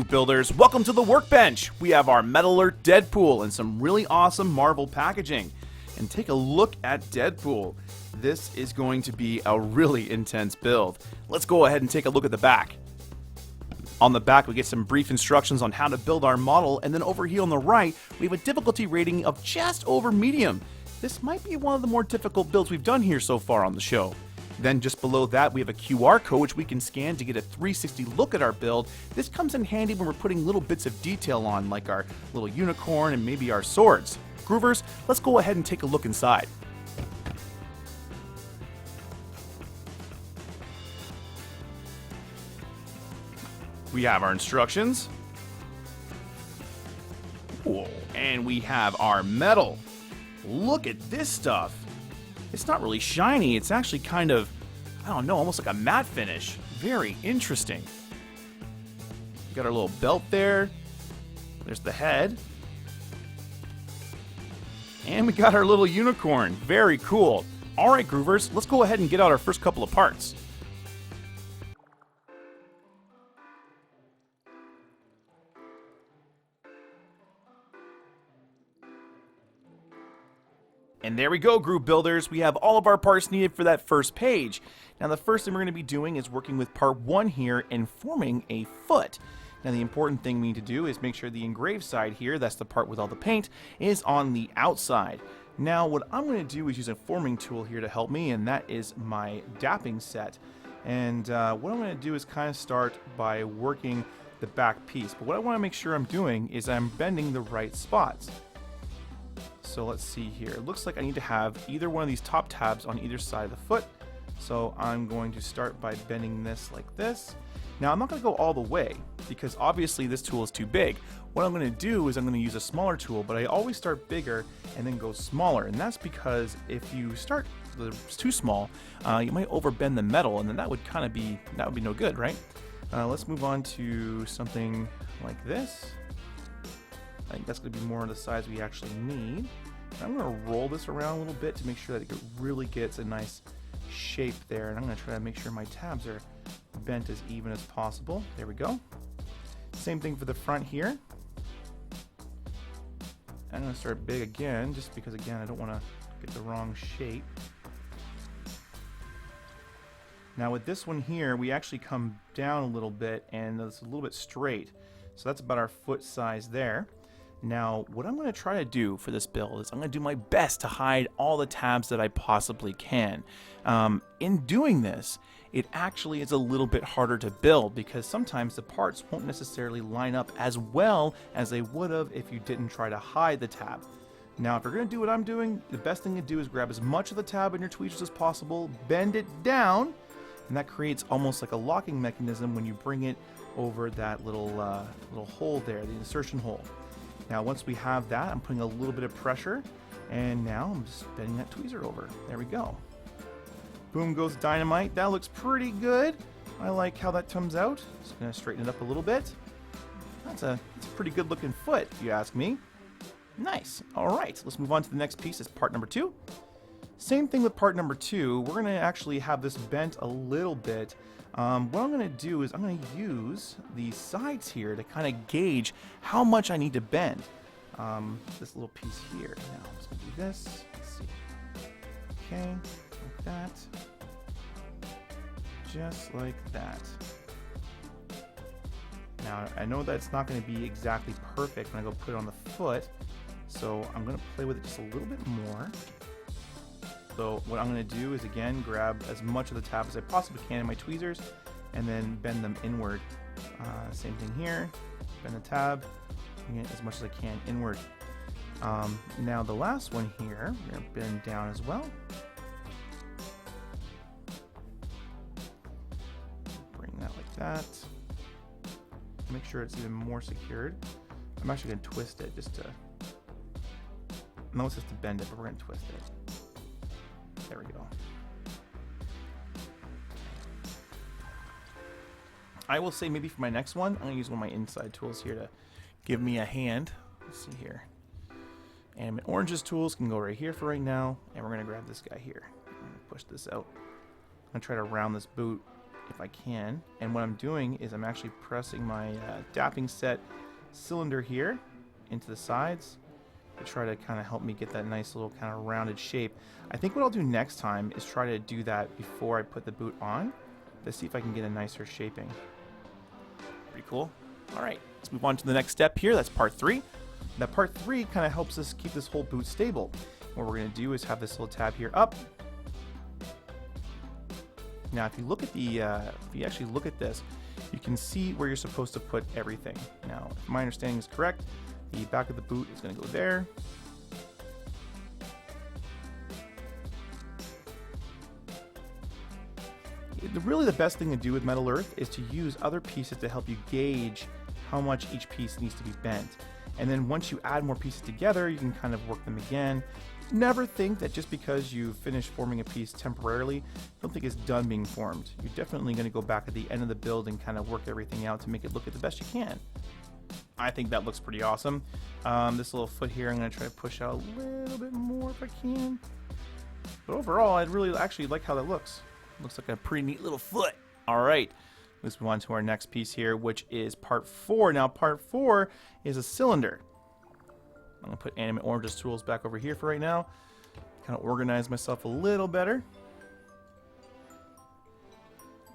Builders, welcome to the workbench. We have our Metal Alert Deadpool and some really awesome Marvel packaging. And take a look at Deadpool. This is going to be a really intense build. Let's go ahead and take a look at the back. On the back, we get some brief instructions on how to build our model, and then over here on the right, we have a difficulty rating of just over medium. This might be one of the more difficult builds we've done here so far on the show. Then just below that, we have a QR code which we can scan to get a 360 look at our build. This comes in handy when we're putting little bits of detail on, like our little unicorn and maybe our swords. Groovers, let's go ahead and take a look inside. We have our instructions. Whoa. And we have our metal. Look at this stuff. It's not really shiny, it's actually kind of, I don't know, almost like a matte finish. Very interesting. We got our little belt there. There's the head. And we got our little unicorn. Very cool. Alright, Groovers, let's go ahead and get out our first couple of parts. And there we go, Groove Builders. We have all of our parts needed for that first page. Now, the first thing we're going to be doing is working with part 1 here and forming a foot. Now, the important thing we need to do is make sure the engraved side here, that's the part with all the paint, is on the outside. Now, what I'm going to do is use a forming tool here to help me, and that is my dapping set. And what I'm going to do is kind of start by working the back piece. But what I want to make sure I'm doing is I'm bending the right spots. So let's see here. It looks like I need to have either one of these top tabs on either side of the foot. So I'm going to start by bending this like this. Now I'm not going to go all the way because obviously this tool is too big. What I'm going to do is I'm going to use a smaller tool, but I always start bigger and then go smaller. And that's because if you start too small, you might overbend the metal, and then that would be no good, right? Let's move on to something like this. I think that's going to be more of the size we actually need. I'm going to roll this around a little bit to make sure that it really gets a nice shape there. And I'm going to try to make sure my tabs are bent as even as possible. There we go. Same thing for the front here. I'm going to start big again, just because, again, I don't want to get the wrong shape. Now with this one here, we actually come down a little bit, and it's a little bit straight. So that's about our foot size there. Now, what I'm going to try to do for this build is I'm going to do my best to hide all the tabs that I possibly can. In doing this, it actually is a little bit harder to build because sometimes the parts won't necessarily line up as well as they would have if you didn't try to hide the tab. Now, if you're going to do what I'm doing, the best thing to do is grab as much of the tab in your tweezers as possible, bend it down, and that creates almost like a locking mechanism when you bring it over that little hole there, the insertion hole. Now once we have that, I'm putting a little bit of pressure, and now I'm just bending that tweezer over. There we go. Boom goes dynamite. That looks pretty good. I like how that comes out. Just going to straighten it up a little bit. That's a pretty good looking foot, if you ask me. Nice. Alright, let's move on to the next piece. It's part number 2. Same thing with part number 2. We're going to actually have this bent a little bit. What I'm going to do is I'm going to use the sides here to kind of gauge how much I need to bend. This little piece here. Now, I'm just going to do this. Let's see. Okay, like that. Just like that. Now, I know that it's not going to be exactly perfect when I go put it on the foot, so I'm going to play with it just a little bit more. So what I'm going to do is, again, grab as much of the tab as I possibly can in my tweezers and then bend them inward. Same thing here. Bend the tab, again, as much as I can inward. Now the last one here, we're going to bend down as well. Bring that like that. Make sure it's even more secured. I'm actually going to twist it just to... No, it's just to bend it, but we're going to twist it. There we go. I will say maybe for my next one, I'm going to use one of my inside tools here to give me a hand. Let's see here. And orange's tools can go right here for right now. And we're going to grab this guy here. I'm going to push this out. I'm going to try to round this boot if I can. And what I'm doing is I'm actually pressing my dapping set cylinder here into the sides to try to kind of help me get that nice little kind of rounded shape. I think what I'll do next time is try to do that before I put the boot on to see if I can get a nicer shaping. Pretty cool. All right, let's move on to the next step here. That's part 3. Now part 3 kind of helps us keep this whole boot stable. What we're going to do is have this little tab here up. Now if you look at the, if you actually look at this, you can see where you're supposed to put everything. Now, if my understanding is correct, the back of the boot is going to go there. Really the best thing to do with Metal Earth is to use other pieces to help you gauge how much each piece needs to be bent. And then once you add more pieces together, you can kind of work them again. Never think that just because you finish forming a piece temporarily, don't think it's done being formed. You're definitely going to go back at the end of the build and kind of work everything out to make it look at the best you can. I think that looks pretty awesome. This little foot here, I'm going to try to push out a little bit more if I can. But overall, I really actually like how that looks. Looks like a pretty neat little foot. All right, let's move on to our next piece here, which is part 4. Now, part 4 is a cylinder. I'm going to put Animate Orange's tools back over here for right now. Kind of organize myself a little better.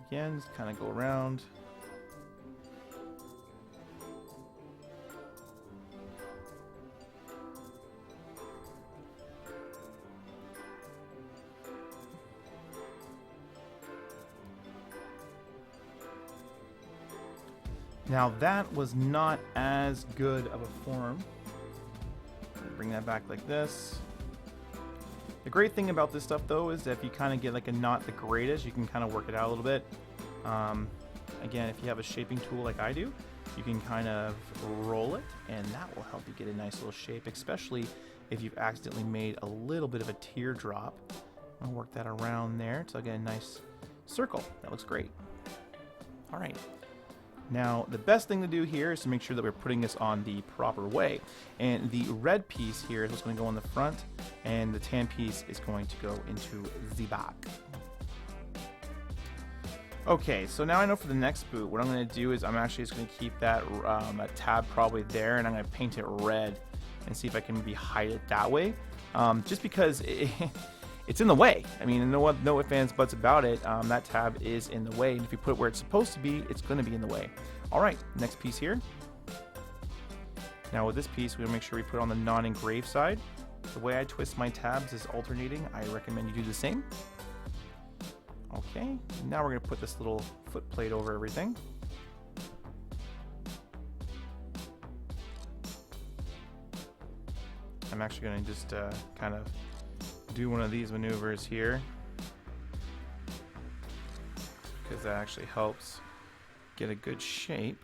Again, just kind of go around. Now that was not as good of a form. Bring that back like this. The great thing about this stuff though is that if you kind of get like a not the greatest, you can kind of work it out a little bit. Again, if you have a shaping tool like I do, you can kind of roll it and that will help you get a nice little shape, especially if you've accidentally made a little bit of a teardrop. I'll work that around there until I get a nice circle. That looks great. All right. Now, the best thing to do here is to make sure that we're putting this on the proper way. And the red piece here is what's going to go on the front, and the tan piece is going to go into the back. Okay, so now I know for the next boot, what I'm going to do is I'm actually just going to keep that tab probably there, and I'm going to paint it red and see if I can maybe hide it that way. Just because it's in the way. I mean, no ifs, ands, buts about it. That tab is in the way, and if you put it where it's supposed to be, it's going to be in the way. All right, next piece here. Now with this piece, we're going to make sure we put it on the non-engraved side. The way I twist my tabs is alternating. I recommend you do the same. Okay, now we're going to put this little foot plate over everything. I'm actually going to just kind of do one of these maneuvers here because that actually helps get a good shape.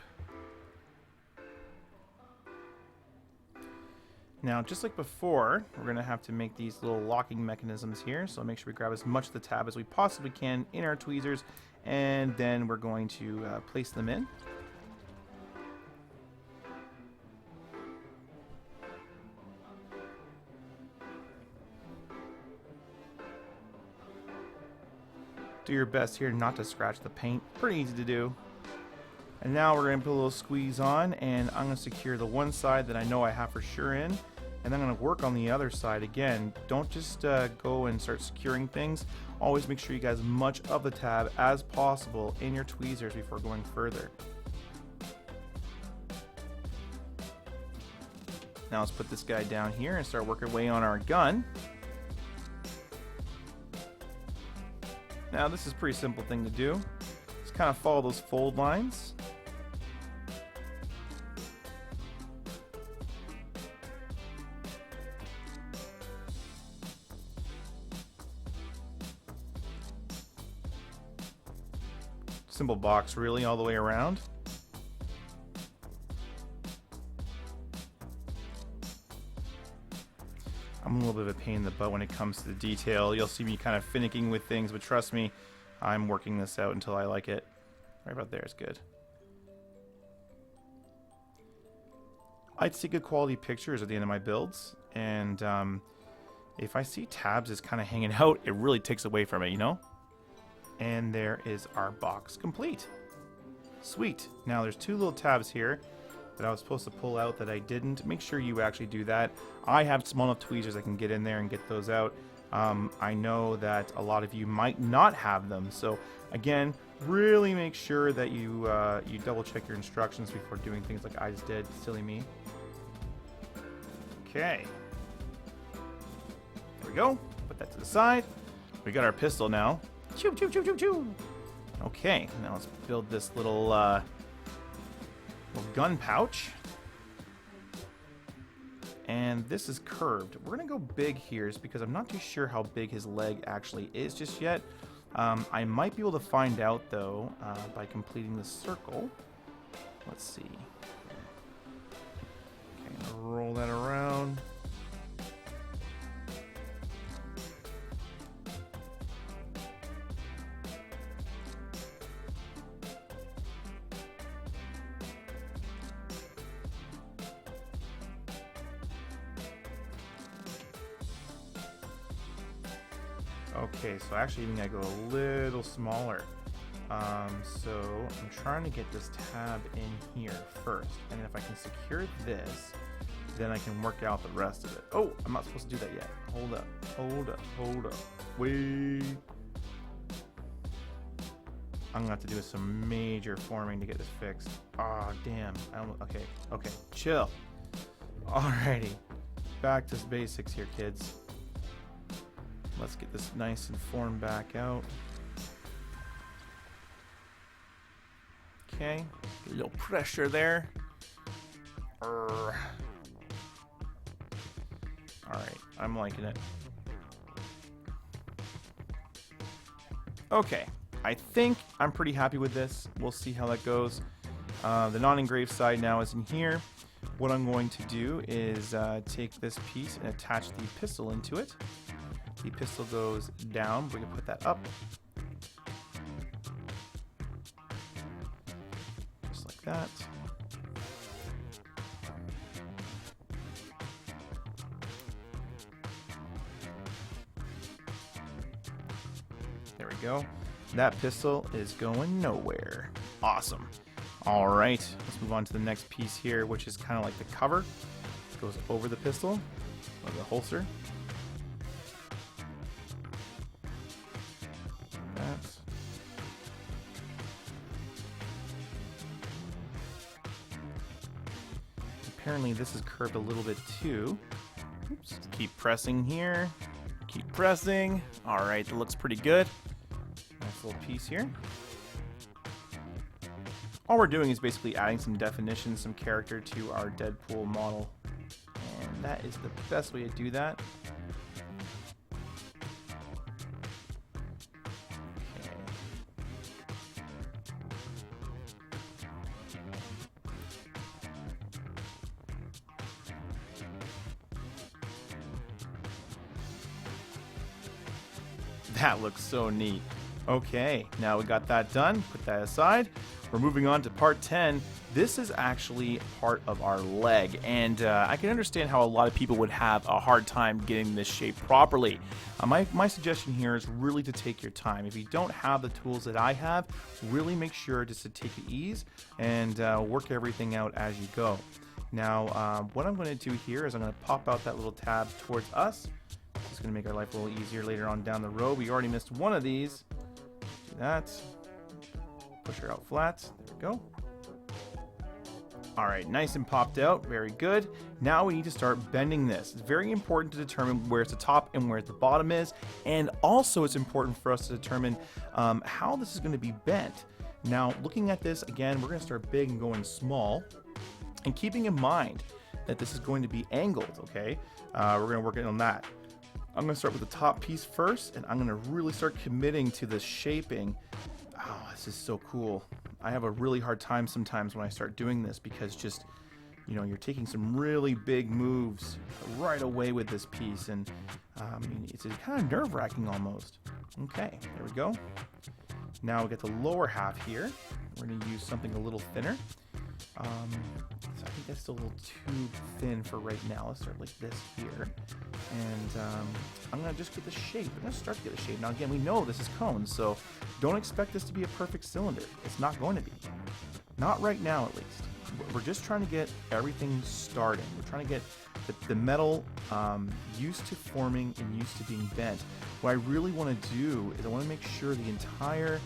Now, just like before, we're going to have to make these little locking mechanisms here, so make sure we grab as much of the tab as we possibly can in our tweezers, and then we're going to place them in. Do your best here not to scratch the paint. Pretty easy to do. And now we're going to put a little squeeze on, and I'm going to secure the one side that I know I have for sure in, and I'm going to work on the other side again. Don't just go and start securing things. Always make sure you get as much of the tab as possible in your tweezers before going further. Now let's put this guy down here and start working away on our gun. Now this is a pretty simple thing to do. Just kind of follow those fold lines. Simple box really all the way around. I'm a little bit of a pain in the butt when it comes to the detail. You'll see me kind of finicking with things, but trust me, I'm working this out until I like it. Right about there is good. I like to take good quality pictures at the end of my builds, and if I see tabs just kind of hanging out, it really takes away from it, you know? And there is our box complete. Sweet. Now there's two little tabs here that I was supposed to pull out that I didn't. Make sure you actually do that. I have small enough tweezers I can get in there and get those out. I know that a lot of you might not have them, so again, really make sure that you double check your instructions before doing things like I just did. Silly me. Okay. There we go. Put that to the side. We got our pistol now. Choo choo choo choo choo. Okay, now let's build this little gun pouch. And this is curved. We're gonna go big here because I'm not too sure how big his leg actually is just yet. I might be able to find out though by completing the circle. Let's see. Okay, I'm gonna roll that around. Okay, so actually even gotta go a little smaller. So I'm trying to get this tab in here first, and if I can secure this, then I can work out the rest of it. Oh, I'm not supposed to do that yet. Hold up, hold up, hold up. Wait. I'm gonna have to do some major forming to get this fixed. Ah, damn. Okay, chill. Alrighty, back to basics here, kids. Let's get this nice and formed back out. Okay, get a little pressure there. Alright, I'm liking it. Okay, I think I'm pretty happy with this. We'll see how that goes. The non-engraved side now is in here. What I'm going to do is take this piece and attach the pistol into it. The pistol goes down. We can put that up. Just like that. There we go. That pistol is going nowhere. Awesome. All right, let's move on to the next piece here, which is kind of like the cover. It goes over the pistol, or the holster. Apparently this is curved a little bit too. Oops. Keep pressing here. Keep pressing. All right, that looks pretty good. Nice little piece here. All we're doing is basically adding some definition, some character to our Deadpool model. And that is the best way to do that. That looks so neat. Okay, now we got that done. Put that aside. We're moving on to part 10. This is actually part of our leg, and I can understand how a lot of people would have a hard time getting this shape properly. My suggestion here is really to take your time. If you don't have the tools that I have, really make sure just to take it easy and work everything out as you go. Now, what I'm going to do here is I'm going to pop out that little tab towards us. It's going to make our life a little easier later on down the road. We already missed one of these. Do that. Push her out flat. There we go. All right, nice and popped out. Very good. Now we need to start bending this. It's very important to determine where the top and where the bottom is. And also it's important for us to determine how this is going to be bent. Now, looking at this, again, we're going to start big and going small. And keeping in mind that this is going to be angled, okay? We're going to work on that. I'm going to start with the top piece first, and I'm going to really start committing to this shaping. Oh, this is so cool. I have a really hard time sometimes when I start doing this because just, you know, you're taking some really big moves right away with this piece, and it's kind of nerve-wracking almost. Okay, there we go. Now we get the lower half here. We're going to use something a little thinner. So I think that's still a little too thin for right now. Let's start like this here. And I'm going to just get the shape. I'm going to start to get the shape. Now again, we know this is cones, so don't expect this to be a perfect cylinder. It's not going to be. Not right now, at least. We're just trying to get everything starting. We're trying to get the metal used to forming and used to being bent. What I really want to do is I want to make sure the entire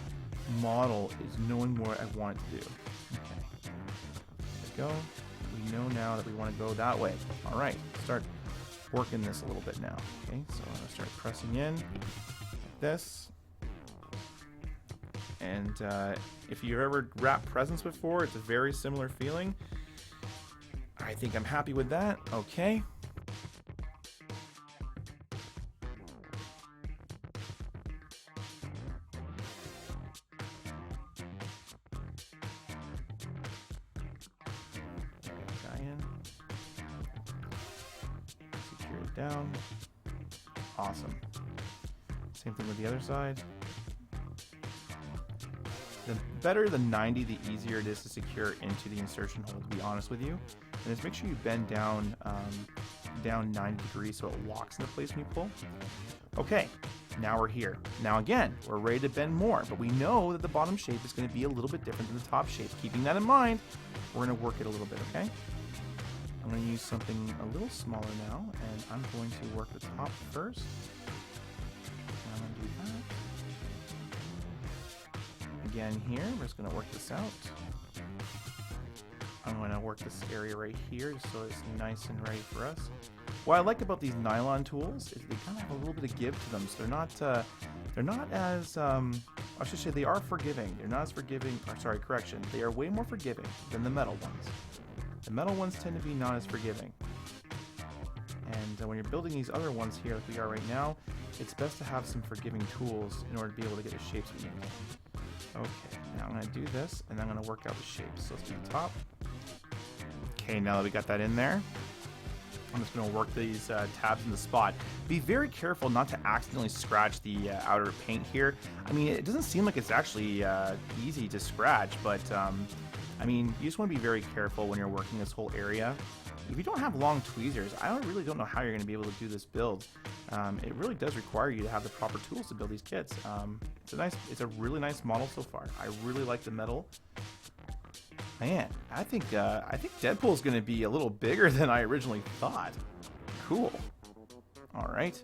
model is knowing what I want it to do. Okay. There we go. We know now that we want to go that way. All right. Start working this a little bit now. Okay. So I'm going to start pressing in like this. And if you've ever wrapped presents before, it's a very similar feeling. I think I'm happy with that. Okay. Guy in. Secure it down. Awesome. Same thing with the other side. The better the 90, the easier it is to secure into the insertion hole, to be honest with you. And just make sure you bend down, down 90 degrees so it locks into place when you pull. Okay, now we're here. Now again, we're ready to bend more, but we know that the bottom shape is going to be a little bit different than the top shape. Keeping that in mind, we're going to work it a little bit, okay? I'm going to use something a little smaller now, and I'm going to work the top first. I'm going to do that. Again here, we're just going to work this out. I'm going to work this area right here just so it's nice and ready for us. What I like about these nylon tools is they kind of have a little bit of give to them, so they're not as I should say they are forgiving. They're not as forgiving, or sorry, correction. They are way more forgiving than the metal ones. The metal ones tend to be not as forgiving. And when you're building these other ones here like we are right now, it's best to have some forgiving tools in order to be able to get the shapes we need. Okay, now I'm going to do this, and I'm going to work out the shapes. So let's do the top. Okay, now that we got that in there, I'm just going to work these tabs in the spot. Be very careful not to accidentally scratch the outer paint here. I mean, it doesn't seem like it's actually easy to scratch, but I mean, you just want to be very careful when you're working this whole area. If you don't have long tweezers, I really don't know how you're going to be able to do this build. It really does require you to have the proper tools to build these kits. It's a really nice model so far. I really like the metal. Man, I think Deadpool is going to be a little bigger than I originally thought. Cool. All right.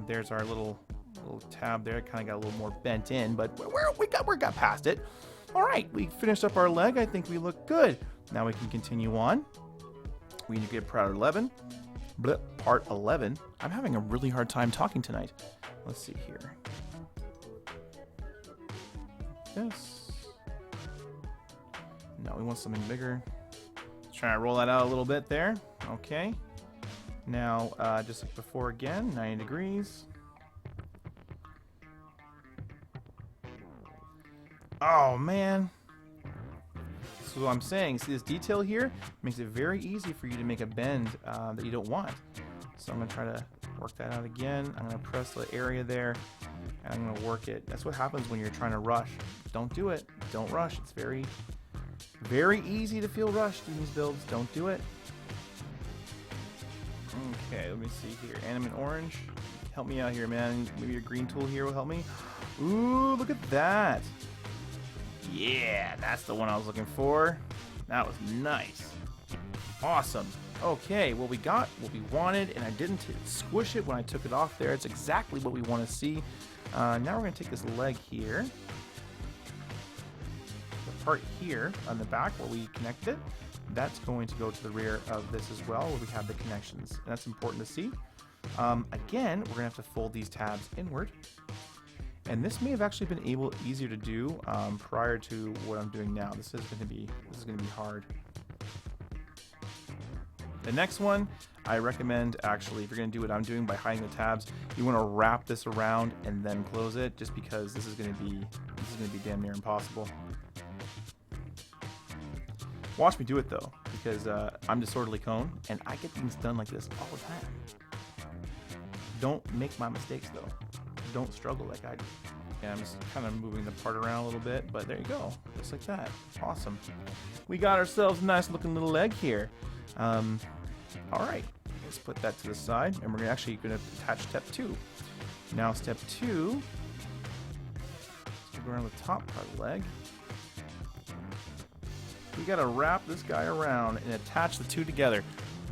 There's our little tab there. It kind of got a little more bent in, but we got past it. All right, we finished up our leg. I think we look good. Now we can continue on. We need to get part 11. Part 11. I'm having a really hard time talking tonight. Let's see here. This. No, we want something bigger. Let's try to roll that out a little bit there. Okay. Now, just like before again, 90 degrees. Oh, man. So what I'm saying, see this detail here? Makes it very easy for you to make a bend that you don't want. So I'm going to try to work that out again. I'm going to press the area there, and I'm going to work it. That's what happens when you're trying to rush. Don't do it. Don't rush. It's very, very easy to feel rushed in these builds. Don't do it. Okay, let me see here. Animate orange. Help me out here, man. Maybe your green tool here will help me. Ooh, look at that. Yeah, that's the one I was looking for. That was nice. Awesome. Okay, well, we got what we wanted, and I didn't squish it when I took it off there. It's exactly what we want to see. Now we're going to take this leg here. The part here on the back where we connect it, that's going to go to the rear of this as well, where we have the connections. And that's important to see. Again, we're going to have to fold these tabs inward. And this may have actually been easier to do prior to what I'm doing now. This is going to be hard. The next one, I recommend actually, if you're going to do what I'm doing by hiding the tabs, you want to wrap this around and then close it, just because this is going to be damn near impossible. Watch me do it though, because I'm Disorderly Cone, and I get things done like this all the time. Don't make my mistakes though. Don't struggle like I do. Yeah, I'm just kind of moving the part around a little bit, but there you go, just like that. Awesome. We got ourselves a nice looking little leg here. All right, let's put that to the side, and we're actually going to attach step 2. Now step 2, let's go around the top part of the leg. We got to wrap this guy around and attach the two together.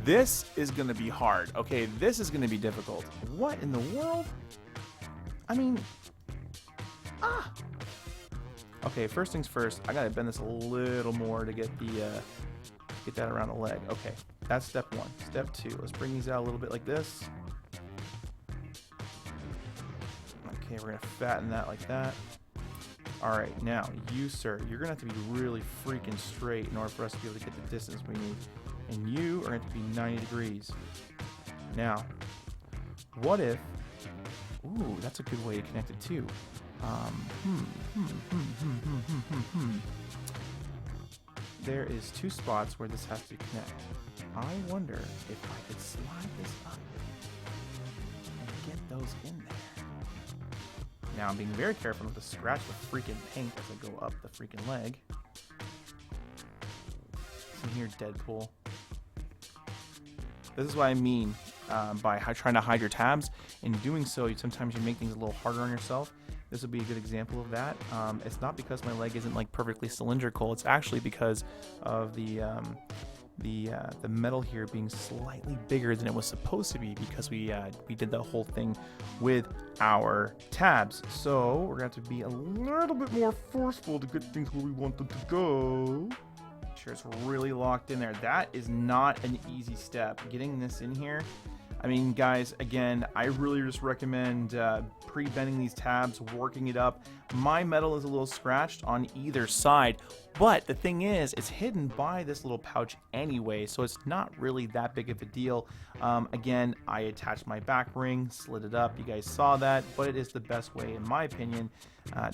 This is going to be hard. Okay, this is going to be difficult. What in the world? I mean, Okay, first things first, I gotta bend this a little more to get the get that around the leg. Okay, that's step 1. Step 2, let's bring these out a little bit like this. Okay, we're gonna fatten that like that. All right, now you, sir, you're gonna have to be really freaking straight in order for us to be able to get the distance we need. And you are going to be 90 degrees. Now, what if... Ooh, that's a good way to connect it too. There is 2 spots where this has to connect. I wonder if I could slide this up and get those in there. Now, I'm being very careful not to scratch the freaking paint as I go up the freaking leg. Listen here, Deadpool. This is what I mean by trying to hide your tabs. In doing so, sometimes you make things a little harder on yourself. This would be a good example of that. It's not because my leg isn't like perfectly cylindrical. It's actually because of the metal here being slightly bigger than it was supposed to be, because we did the whole thing with our tabs. So we're going to have to be a little bit more forceful to get things where we want them to go. Sure, it's really locked in there. That is not an easy step. Getting this in here, I mean, guys, again, I really just recommend pre-bending these tabs, working it up. My metal is a little scratched on either side, but the thing is, it's hidden by this little pouch anyway, so it's not really that big of a deal. Again, I attached my back ring, slid it up. You guys saw that, but it is the best way, in my opinion,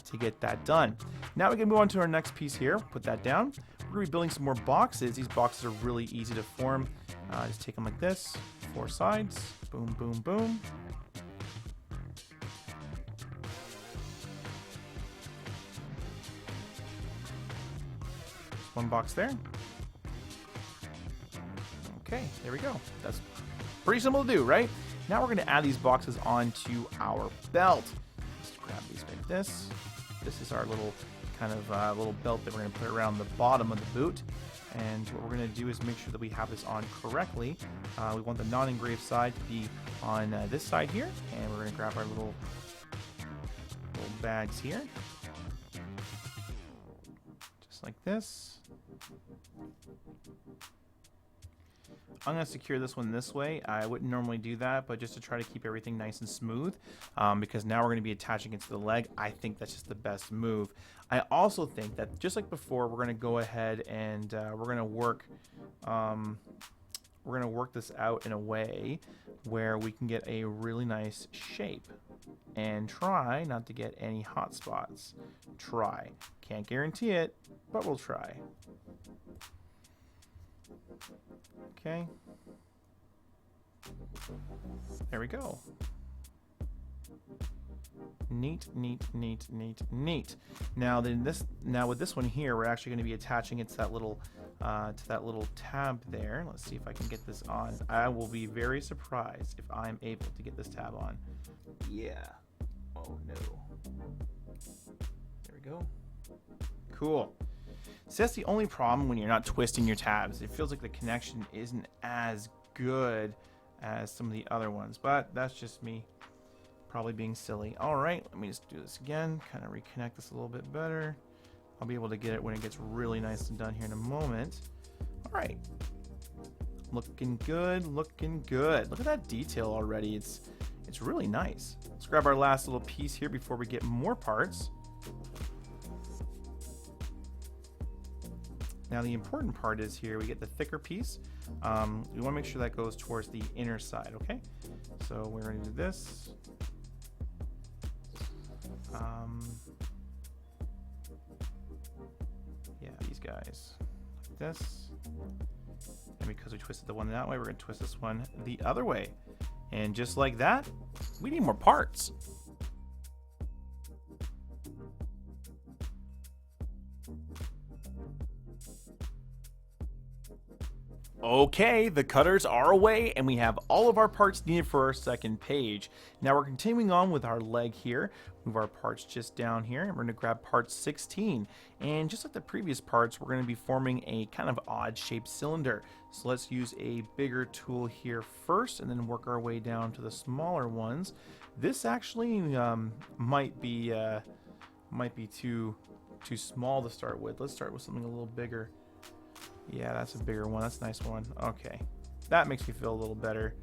to get that done. Now we can move on to our next piece here. Put that down. We're going to be building some more boxes. These boxes are really easy to form. Just take them like this, 4 sides, boom, boom, boom. Just 1 box there. Okay, there we go. That's pretty simple to do, right? Now we're going to add these boxes onto our belt. Let's grab these like this. This is our little kind of little belt that we're going to put around the bottom of the boot. And what we're going to do is make sure that we have this on correctly. We want the non-engraved side to be on this side here, and we're going to grab our little bags here, just like this. I'm going to secure this one this way. I wouldn't normally do that, but just to try to keep everything nice and smooth, because now we're going to be attaching it to the leg. I think that's just the best move. I also think that, just like before, we're going to go ahead and we're going to work this out in a way where we can get a really nice shape and try not to get any hot spots. Try. Can't guarantee it, but we'll try. Okay. There we go. Neat, neat, neat, neat, neat. Now with this one here, we're actually going to be attaching it to that little tab there. Let's see if I can get this on. I will be very surprised if I'm able to get this tab on. Yeah. Oh no. There we go. Cool. So that's the only problem when you're not twisting your tabs. It feels like the connection isn't as good as some of the other ones, but that's just me probably being silly. All right, let me just do this again, kind of reconnect this a little bit better. I'll be able to get it when it gets really nice and done here in a moment. All right, looking good, looking good. Look at that detail already. It's really nice. Let's grab our last little piece here before we get more parts. Now the important part is here we get the thicker piece. We want to make sure that goes towards the inner side, okay? So we're going to do this. Yeah, these guys like this. And because we twisted the one that way, we're going to twist this one the other way. And just like that, we need more parts. Okay, the cutters are away and we have all of our parts needed for our second page. Now we're continuing on with our leg here. Move our parts just down here and we're going to grab part 16. And just like the previous parts, we're going to be forming a kind of odd shaped cylinder. So let's use a bigger tool here first and then work our way down to the smaller ones. This actually might be too small to start with. Let's start with something a little bigger. Yeah, that's a bigger one. That's a nice one. Okay. That makes me feel a little better.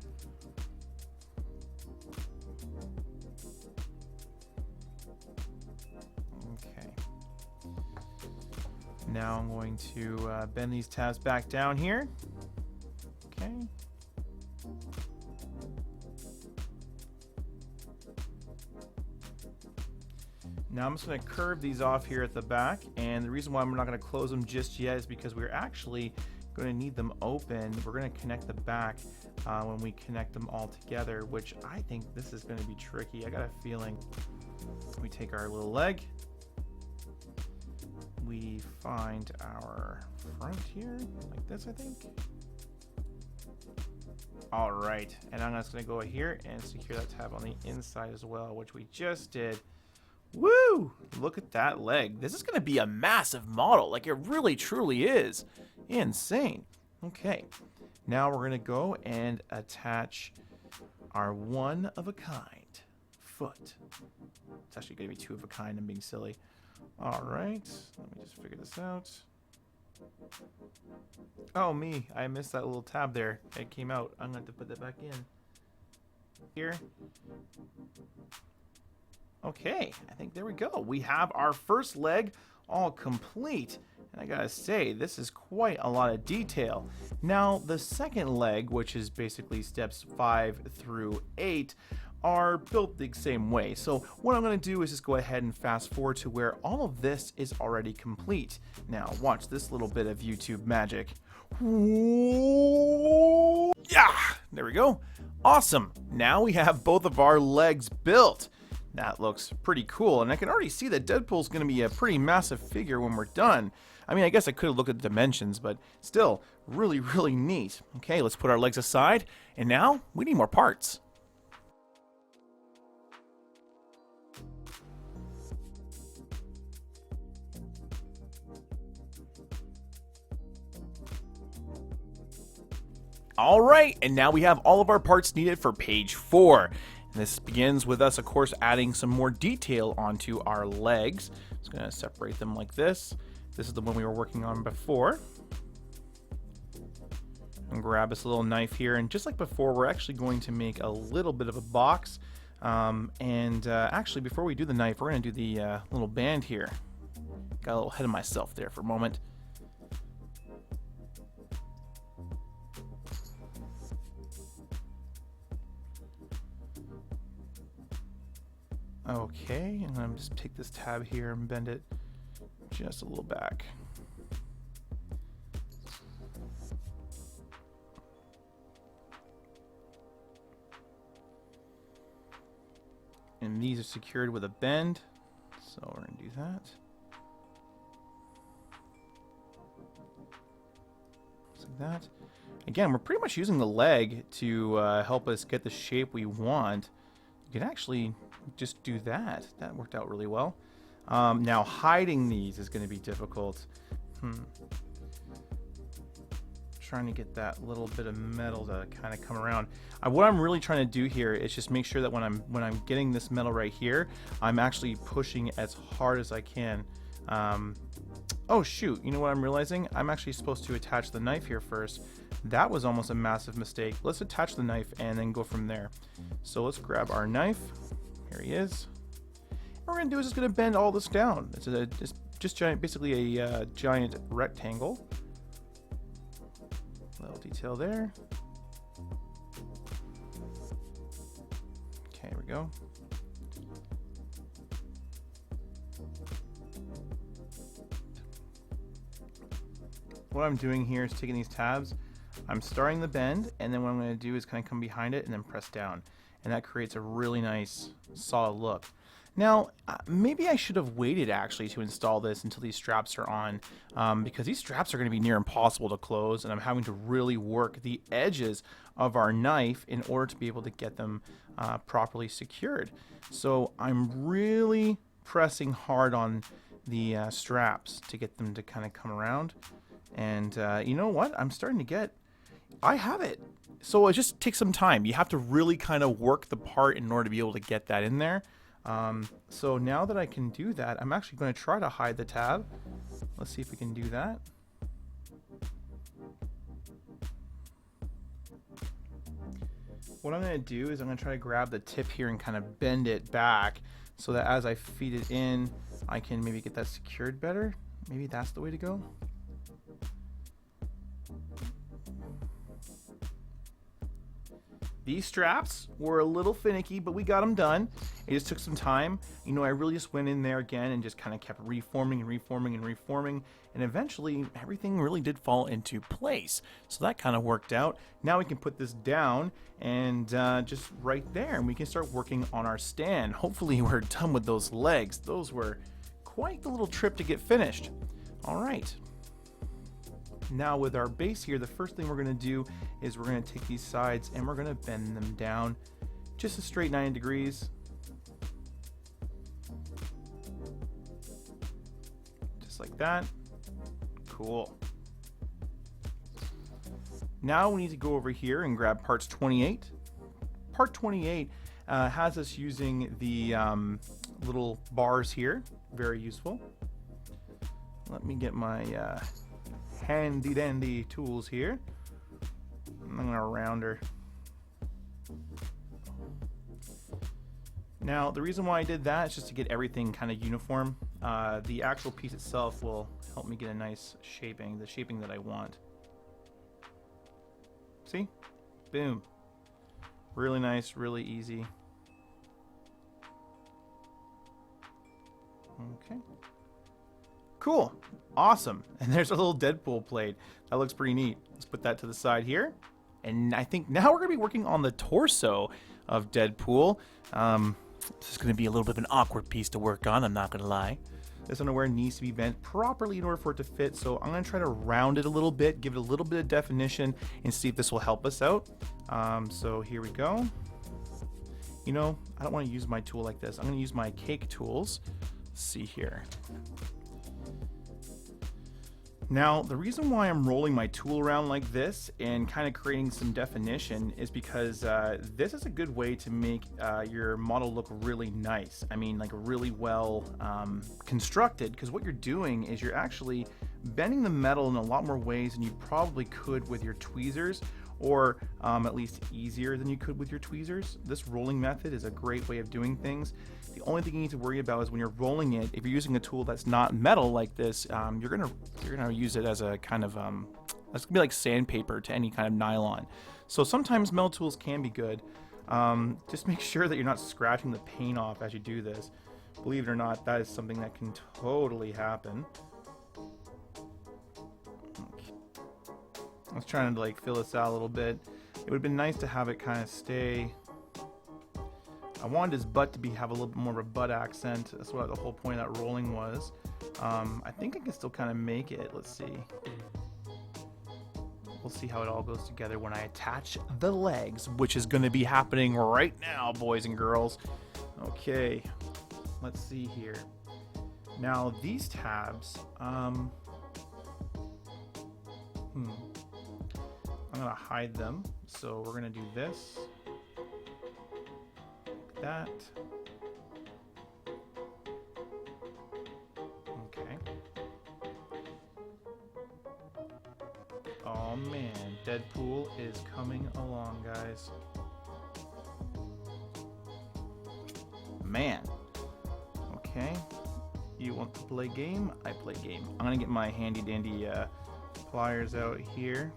Okay. Now I'm going to bend these tabs back down here. Okay. Now I'm just going to curve these off here at the back, and the reason why I'm not going to close them just yet is because we're actually going to need them open. We're going to connect the back when we connect them all together, which I think this is going to be tricky. I got a feeling. We take our little leg, we find our front here, like this, I think. All right, and I'm just going to go here and secure that tab on the inside as well, which we just did. Woo! Look at that leg. This is going to be a massive model. Like, it really, truly is. Insane. Okay. Now we're going to go and attach our one-of-a-kind foot. It's actually going to be two-of-a-kind. I'm being silly. All right. Let me just figure this out. Oh, me. I missed that little tab there. It came out. I'm going to have to put that back in. Here. Okay, I think there we go. We have our first leg all complete. And I gotta say, this is quite a lot of detail. Now, the second leg, which is basically steps 5 through 8, are built the same way. So what I'm gonna do is just go ahead and fast forward to where all of this is already complete. Now, watch this little bit of YouTube magic. Yeah, there we go. Awesome. Now we have both of our legs built. That looks pretty cool, and I can already see that Deadpool's going to be a pretty massive figure when we're done. I mean, I guess I could have looked at the dimensions, but still, really, really neat. Okay, let's put our legs aside, and now we need more parts. All right, and now we have all of our parts needed for page 4. This begins with us, of course, adding some more detail onto our legs. Just going to separate them like this. This is the one we were working on before. And grab this little knife here. And just like before, we're actually going to make a little bit of a box. Actually, before we do the knife, we're going to do the little band here. Got a little ahead of myself there for a moment. Okay, and I'm just take this tab here and bend it just a little back. And these are secured with a bend, so we're going to do that. Just like that. Again, we're pretty much using the leg to help us get the shape we want. You can actually just do that. That worked out really well. Now hiding these is going to be difficult. Trying to get that little bit of metal to kind of come around. What I'm really trying to do here is just make sure that when I'm getting this metal right here, I'm actually pushing as hard as I can. Oh shoot, you know what I'm realizing? I'm actually supposed to attach the knife here first. That was almost a massive mistake. Let's attach the knife and then go from there. So let's grab our knife. Here he is. What we're gonna do is just gonna bend all this down. It's just giant, basically a giant rectangle. Little detail there. Okay, here we go. What I'm doing here is taking these tabs, I'm starting the bend, and then what I'm going to do is kind of come behind it and then press down. And that creates a really nice solid look. Now, maybe I should have waited actually to install this until these straps are on, because these straps are going to be near impossible to close, and I'm having to really work the edges of our knife in order to be able to get them properly secured. So I'm really pressing hard on the straps to get them to kind of come around. And you know what? I'm starting to get... I have it. So it just takes some time. You have to really kind of work the part in order to be able to get that in there. So now that I can do that, I'm actually going to try to hide the tab. Let's see if we can do that. What I'm going to do is I'm going to try to grab the tip here and kind of bend it back so that as I feed it in, I can maybe get that secured better. Maybe that's the way to go. These straps were a little finicky, but we got them done. It just took some time. You know, I really just went in there again and just kind of kept reforming and reforming and reforming. And eventually, everything really did fall into place. So that kind of worked out. Now we can put this down and just right there. And we can start working on our stand. Hopefully, we're done with those legs. Those were quite the little trip to get finished. All right. Now with our base here, the first thing we're going to do is we're going to take these sides and we're going to bend them down just a straight 90 degrees. Just like that. Cool. Now we need to go over here and grab parts 28. Part 28 has us using the little bars here. Very useful. Let me get my... handy dandy tools here. I'm gonna round her. Now the reason why I did that is just to get everything kind of uniform. The actual piece itself will help me get a nice shaping, the shaping that I want. See? Boom. Really nice, really easy. Okay. Cool. Awesome. And there's a little Deadpool plate. That looks pretty neat. Let's put that to the side here. And I think now we're going to be working on the torso of Deadpool. This is going to be a little bit of an awkward piece to work on, I'm not going to lie. This underwear needs to be bent properly in order for it to fit, so I'm going to try to round it a little bit, give it a little bit of definition, and see if this will help us out. So here we go. You know, I don't want to use my tool like this. I'm going to use my cake tools. Let's see here. Now, the reason why I'm rolling my tool around like this and kind of creating some definition is because this is a good way to make your model look really nice. I mean, like really well constructed, because what you're doing is you're actually bending the metal in a lot more ways than you probably could with your tweezers, or at least easier than you could with your tweezers. This rolling method is a great way of doing things. The only thing you need to worry about is when you're rolling it, if you're using a tool that's not metal like this, you're gonna use it as a kind of that's gonna be like sandpaper to any kind of nylon. So sometimes metal tools can be good. Just make sure that you're not scratching the paint off as you do this. Believe it or not, that is something that can totally happen. Okay. I was trying to like fill this out a little bit. It would have been nice to have it kind of stay. I wanted his butt to have a little bit more of a butt accent. That's what the whole point of that rolling was. I think I can still kind of make it. Let's see. We'll see how it all goes together when I attach the legs, which is going to be happening right now, boys and girls. Okay, let's see here. Now these tabs, I'm gonna hide them. So we're gonna do this, that. Okay. Oh man, Deadpool is coming along, guys. Man. Okay. You want to play game? I play game. I'm gonna get my handy dandy pliers out here,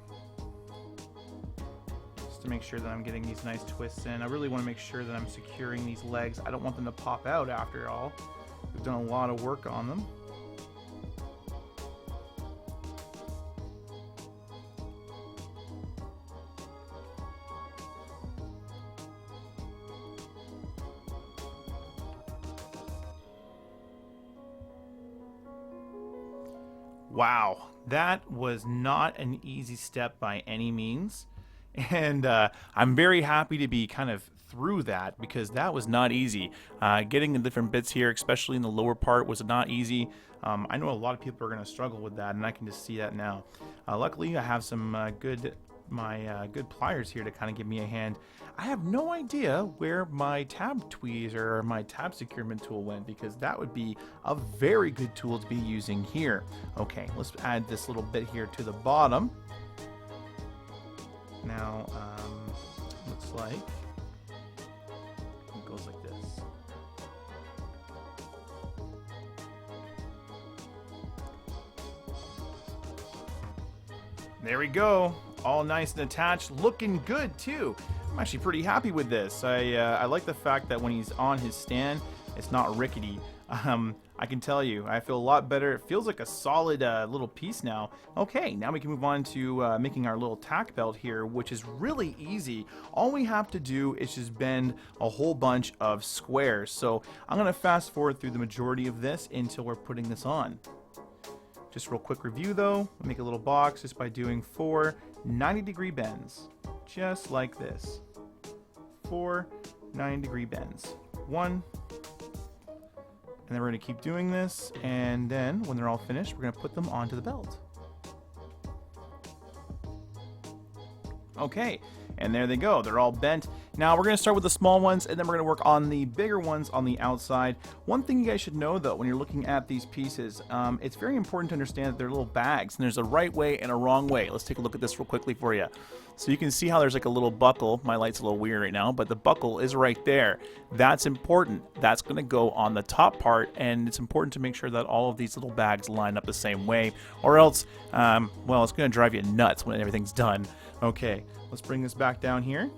just to make sure that I'm getting these nice twists in. I really want to make sure that I'm securing these legs. I don't want them to pop out after all. We've done a lot of work on them. Wow, that was not an easy step by any means. And I'm very happy to be kind of through that because that was not easy. Getting the different bits here, especially in the lower part, was not easy. I know a lot of people are going to struggle with that, and I can just see that now. Luckily, I have some good pliers here to kind of give me a hand. I have no idea where my tab tweezers or my tab securement tool went because that would be a very good tool to be using here. Okay, let's add this little bit here to the bottom. Now, looks like it goes like this. There we go. All nice and attached. Looking good, too. I'm actually pretty happy with this. I like the fact that when he's on his stand, it's not rickety. I can tell you, I feel a lot better. It feels like a solid little piece now. Okay, now we can move on to making our little tack belt here, which is really easy. All we have to do is just bend a whole bunch of squares. So I'm going to fast forward through the majority of this until we're putting this on. Just real quick review though, we'll make a little box just by doing 4 90-degree bends, just like this. 4 90-degree bends. 1, and then we're going to keep doing this, and then when they're all finished, we're going to put them onto the belt. Okay, and there they go. They're all bent. Now we're going to start with the small ones, and then we're going to work on the bigger ones on the outside. One thing you guys should know, though, when you're looking at these pieces, it's very important to understand that they're little bags, and there's a right way and a wrong way. Let's take a look at this real quickly for you. So you can see how there's like a little buckle. My light's a little weird right now, but the buckle is right there. That's important. That's going to go on the top part, and it's important to make sure that all of these little bags line up the same way, or else, well, it's going to drive you nuts when everything's done. Okay, let's bring this back down here.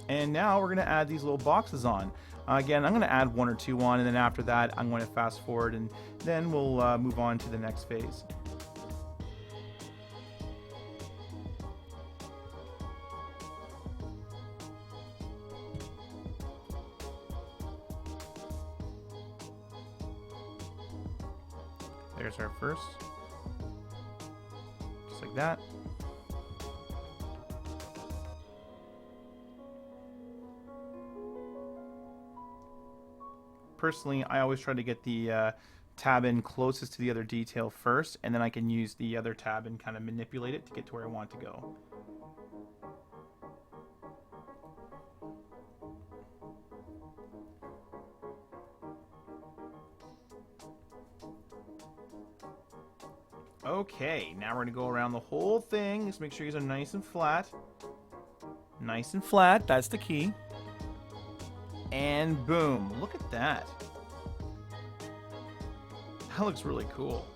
And now we're going to add these little boxes on. Again, I'm going to add 1 or 2 on, and then after that, I'm going to fast forward, and then we'll move on to the next phase. There's our first. Just like that. Personally, I always try to get the tab in closest to the other detail first, and then I can use the other tab and kind of manipulate it to get to where I want to go. Okay, now we're going to go around the whole thing. Just make sure these are nice and flat. Nice and flat, that's the key. And boom, look at that. That looks really cool.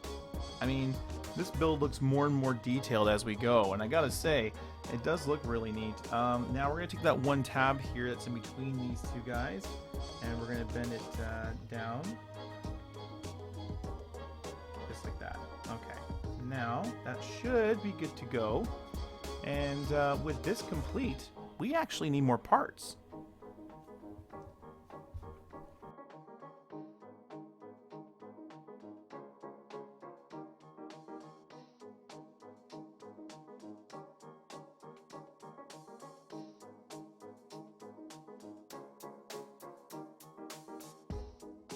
I mean, this build looks more and more detailed as we go, and I gotta say, it does look really neat. Now we're gonna take that one tab here that's in between these two guys, and we're gonna bend it down. Just like that. Okay. Now, that should be good to go. And with this complete, we actually need more parts.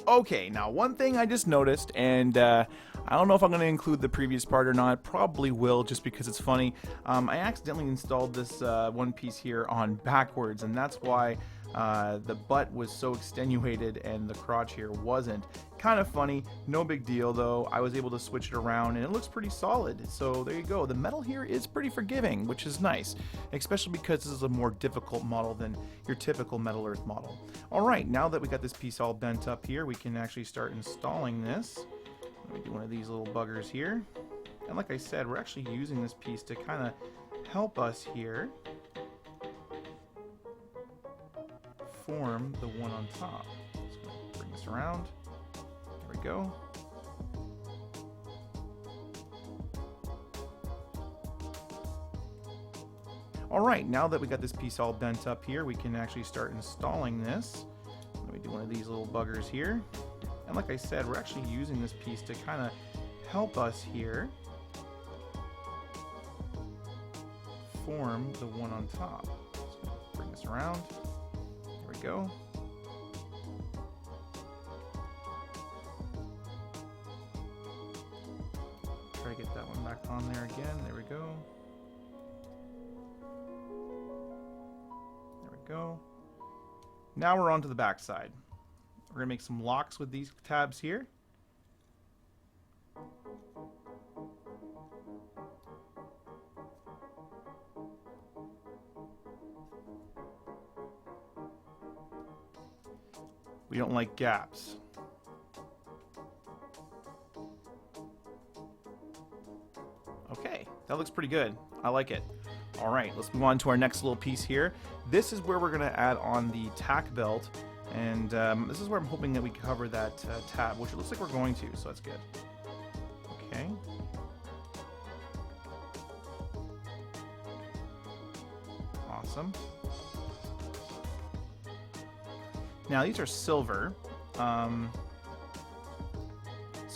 Okay, now one thing I just noticed, and I don't know if I'm going to include the previous part or not. Probably will, just because it's funny. I accidentally installed this one piece here on backwards, and that's why the butt was so extenuated and the crotch here wasn't. Kind of funny, no big deal though. I was able to switch it around and it looks pretty solid. So there you go. The metal here is pretty forgiving, which is nice, especially because this is a more difficult model than your typical Metal Earth model. Alright, now that we got this piece all bent up here, we can actually start installing this. Let me do one of these little buggers here. And like I said, we're actually using this piece to kind of help us here form the one on top. Just gonna bring this around. There we go. Alright, now that we got this piece all bent up here, we can actually start installing this. Let me do one of these little buggers here. And like I said, we're actually using this piece to kind of help us here form the one on top. So bring this around. There we go. Try to get that one back on there again. There we go. There we go. Now we're on to the back side. We're going to make some locks with these tabs here. We don't like gaps. Okay, that looks pretty good. I like it. All right, let's move on to our next little piece here. This is where we're going to add on the tack belt. And this is where I'm hoping that we cover that tab, which it looks like we're going to, so that's good. Okay. Awesome. Now these are silver, so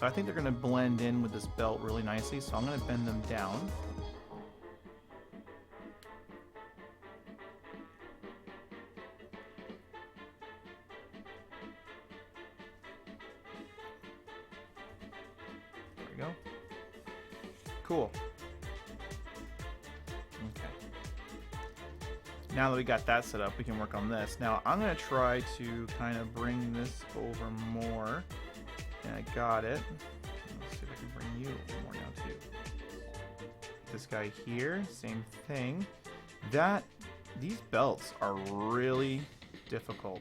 I think they're going to blend in with this belt really nicely, so I'm going to bend them down. There we go. Cool. Okay. Now that we got that set up, we can work on this. Now I'm going to try to kind of bring this over more. And I got it. Let's see if I can bring you over more now too. This guy here, same thing. These belts are really difficult.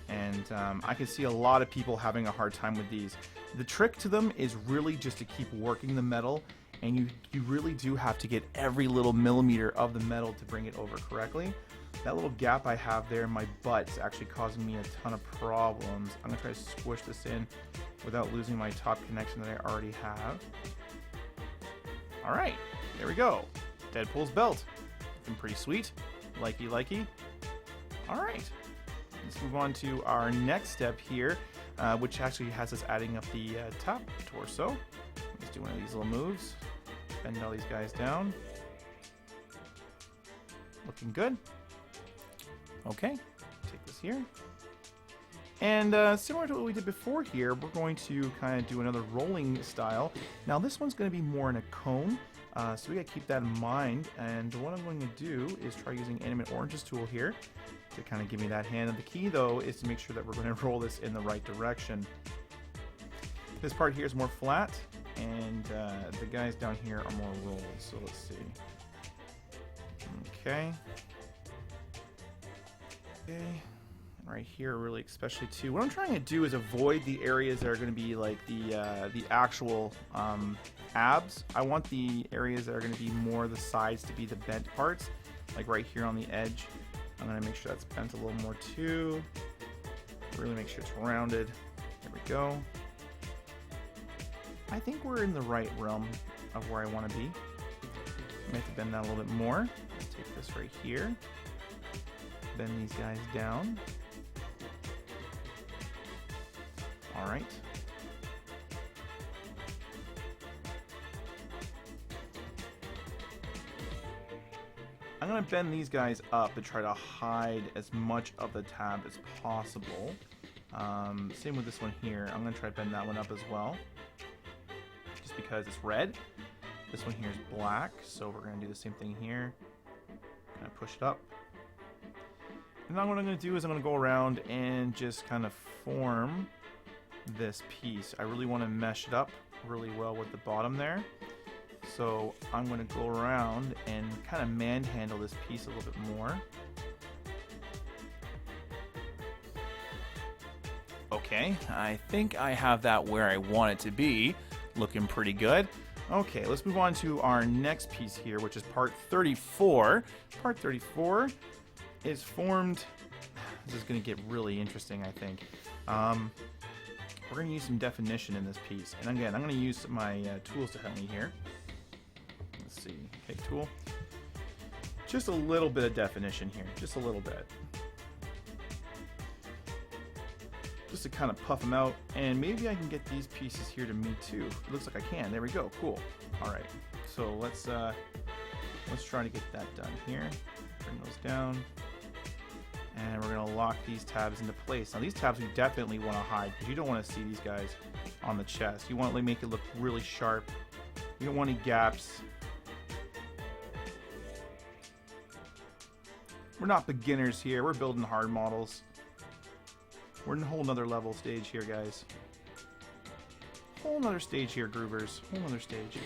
And I can see a lot of people having a hard time with these. The trick to them is really just to keep working the metal, and you really do have to get every little millimeter of the metal to bring it over correctly. That little gap I have there in my butt is actually causing me a ton of problems. I'm going to try to squish this in without losing my top connection that I already have. Alright, there we go. Deadpool's belt. Looking pretty sweet. Likey, likey. Alright, let's move on to our next step here, which actually has us adding up the top torso. Let's do one of these little moves. Bend all these guys down. Looking good. Okay, take this here. And similar to what we did before here, we're going to kind of do another rolling style. Now this one's going to be more in a cone, so we got to keep that in mind. And what I'm going to do is try using Animate Orange's tool here to kind of give me that hand. And the key though is to make sure that we're going to roll this in the right direction. This part here is more flat, and the guys down here are more rolled. So let's see. Okay. Okay, and right here really especially too. What I'm trying to do is avoid the areas that are going to be like the actual abs. I want the areas that are going to be more the sides to be the bent parts, like right here on the edge. I'm going to make sure that's bent a little more too. Really make sure it's rounded. There we go. I think we're in the right realm of where I want to be. I may have to bend that a little bit more. Let's take this right here. Bend these guys down. All right. I'm going to bend these guys up and try to hide as much of the tab as possible. Same with this one here. I'm going to try to bend that one up as well, just because it's red. This one here is black, so we're going to do the same thing here. Kind of push it up. And now what I'm going to do is I'm going to go around and just kind of form this piece. I really want to mesh it up really well with the bottom there. So I'm going to go around and kind of manhandle this piece a little bit more. Okay, I think I have that where I want it to be. Looking pretty good. Okay, let's move on to our next piece here, which is part 34. Part 34 is formed. This is going to get really interesting, I think. We're going to use some definition in this piece. And again, I'm going to use my tools to help me here. Let's see. Pick tool. Just a little bit of definition here. Just a little bit. just to kind of puff them out, and maybe I can get these pieces here to meet too. It looks like I can. There we go. Cool. All right. So let's try to get that done here. Bring those down, and we're gonna lock these tabs into place. Now these tabs we definitely want to hide because you don't want to see these guys on the chest. You want to make it look really sharp. You don't want any gaps. We're not beginners here. We're building hard models. We're in a whole nother level stage here, guys. Whole nother stage here, groovers. Whole nother stage.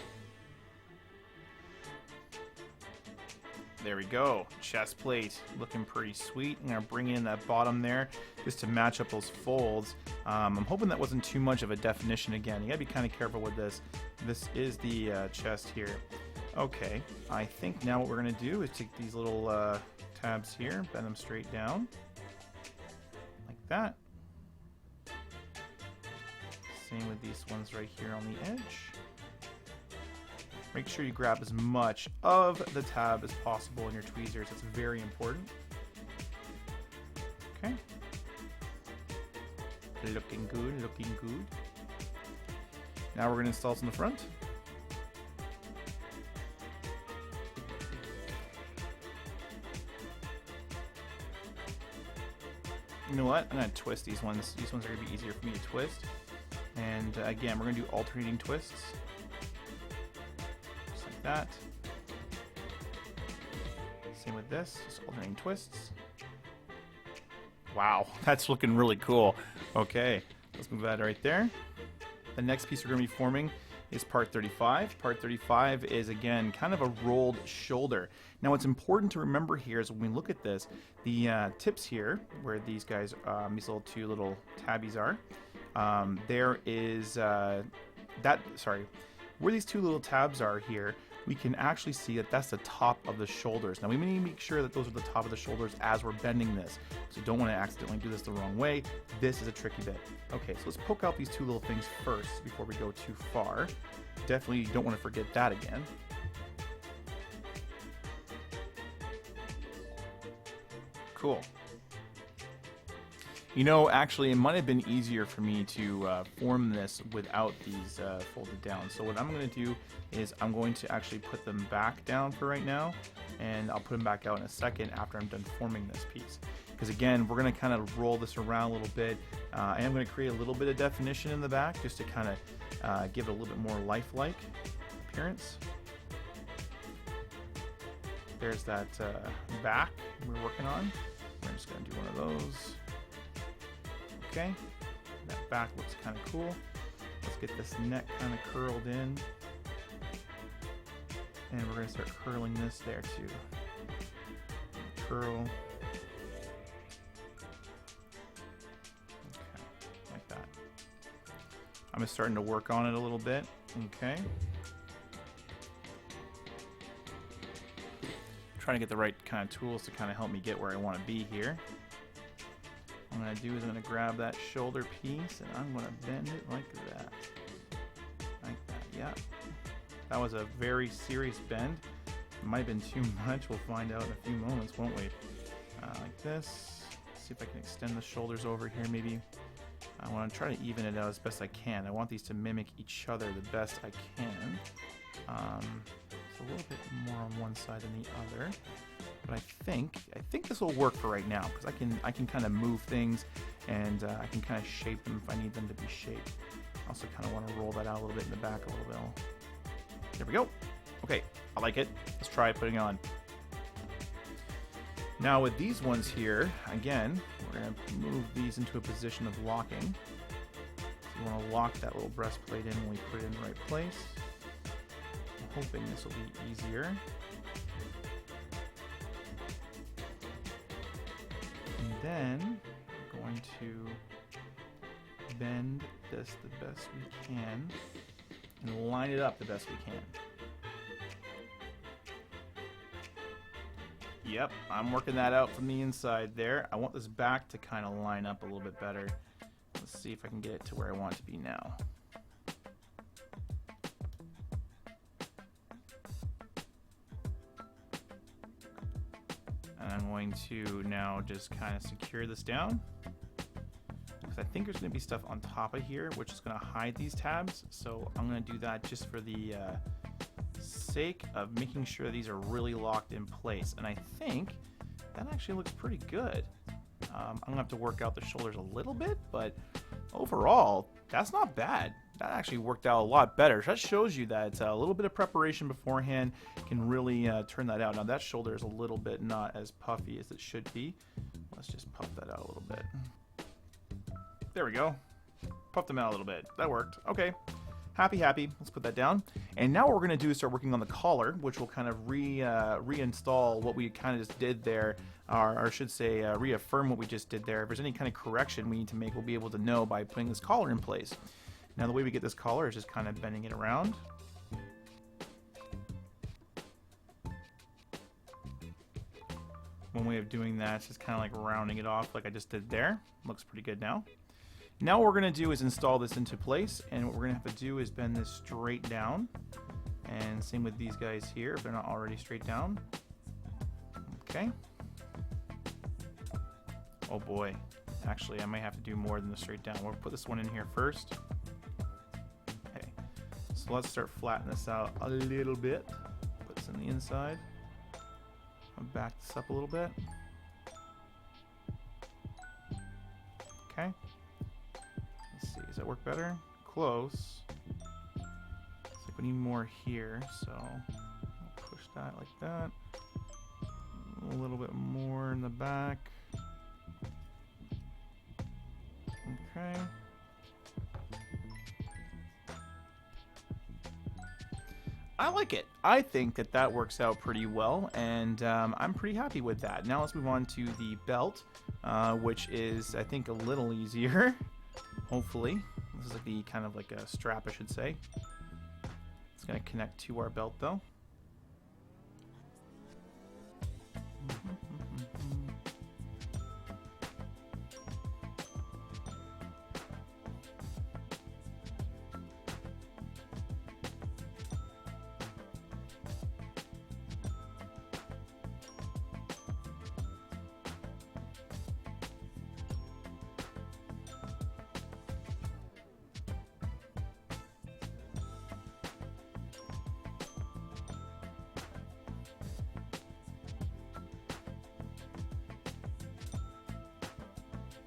There we go. Chest plate looking pretty sweet. I'm gonna bring in that bottom there just to match up those folds. I'm hoping that wasn't too much of a definition again. You gotta be kind of careful with this. This is the chest here. Okay, I think now what we're gonna do is take these little tabs here, bend them straight down like that. Same with these ones right here on the edge. Make sure you grab as much of the tab as possible in your tweezers. That's very important. Okay. Looking good, looking good. Now we're going to install some in the front. You know what? I'm going to twist these ones. These ones are going to be easier for me to twist. And again, we're going to do alternating twists. Just like that. Same with this, just alternating twists. Wow, that's looking really cool. Okay, let's move that right there. The next piece we're going to be forming is part 35. Part 35 is, again, kind of a rolled shoulder. Now, what's important to remember here is when we look at this, the tips here, where these guys, these little two little tabbies are, there is where these two little tabs are here, we can actually see that that's the top of the shoulders. Now we need to make sure that those are the top of the shoulders as we're bending this. So you don't want to accidentally do this the wrong way. This is a tricky bit. Okay, so let's poke out these two little things first before we go too far. Definitely don't want to forget that again. Cool. You know, actually, it might have been easier for me to form this without these folded down. So what I'm going to do is I'm going to actually put them back down for right now, and I'll put them back out in a second after I'm done forming this piece. Because again, we're going to kind of roll this around a little bit. I am going to create a little bit of definition in the back just to kind of give it a little bit more lifelike appearance. There's that back we're working on. We're just going to do one of those. Okay, that back looks kind of cool. Let's get this neck kind of curled in. And we're going to start curling this there too. Curl. Okay, like that. I'm just starting to work on it a little bit. Okay. Trying to get the right kind of tools to kind of help me get where I want to be here. What I'm going to do is I'm going to grab that shoulder piece and I'm going to bend it like that. Like that, yeah. That was a very serious bend. It might have been too much. We'll find out in a few moments, won't we? Like this. See if I can extend the shoulders over here maybe. I want to try to even it out as best I can. I want these to mimic each other the best I can. It's a little bit more on one side than the other. But I think this will work for right now because I can kind of move things and I can kind of shape them if I need them to be shaped. I also kind of want to roll that out a little bit in the back a little bit. There we go. Okay, I like it. Let's try putting it on. Now with these ones here, again, we're going to move these into a position of locking. So you want to lock that little breastplate in when we put it in the right place. I'm hoping this will be easier. And then we're going to bend this the best we can and line it up the best we can. Yep, I'm working that out from the inside there. I want this back to kind of line up a little bit better. Let's see if I can get it to where I want it to be now. And I'm going to now just kind of secure this down. Because I think there's going to be stuff on top of here, which is going to hide these tabs. So I'm going to do that just for the sake of making sure these are really locked in place. And I think that actually looks pretty good. I'm going to have to work out the shoulders a little bit, but overall, that's not bad. That actually worked out a lot better. That shows you that a little bit of preparation beforehand can really turn that out. Now that shoulder is a little bit not as puffy as it should be. Let's just puff that out a little bit. There we go. Puffed them out a little bit. That worked. Okay. Happy. Let's put that down. And now what we're going to do is start working on the collar, which will kind of reinstall what we kind of just did there, or I should say reaffirm what we just did there. If there's any kind of correction we need to make, we'll be able to know by putting this collar in place. Now the way we get this collar is just kind of bending it around. One way of doing that is just kind of like rounding it off like I just did there. Looks pretty good now. Now what we're going to do is install this into place, and what we're going to have to do is bend this straight down. And same with these guys here if they're not already straight down. Okay. Oh boy. Actually, I might have to do more than the straight down. We'll put this one in here first. Okay. So let's start flattening this out a little bit. Put this on the inside. I'll back this up a little bit. Okay. Let's see, does that work better? Close. Looks like we need more here, so I'll push that like that. A little bit more in the back. Okay. I like it. I think that that works out pretty well, and I'm pretty happy with that. Now let's move on to the belt, which is, I think, a little easier. Hopefully. This is like the kind of like a strap, I should say. It's going to connect to our belt, though.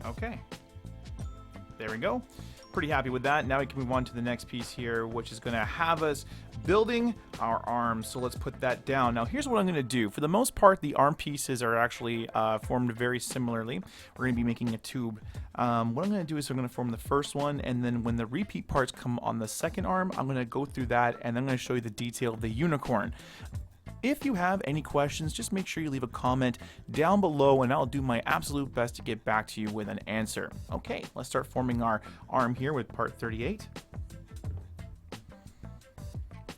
Okay, there we go. Pretty happy with that. Now we can move on to the next piece here, which is going to have us building our arms. So let's put that down. Now here's what I'm going to do. For the most part, the arm pieces are actually formed very similarly. We're going to be making a tube. What I'm going to do is I'm going to form the first one, and then when the repeat parts come on the second arm, I'm going to go through that, and I'm going to show you the detail of the unicorn. If you have any questions, just make sure you leave a comment down below and I'll do my absolute best to get back to you with an answer. Okay, let's start forming our arm here with part 38.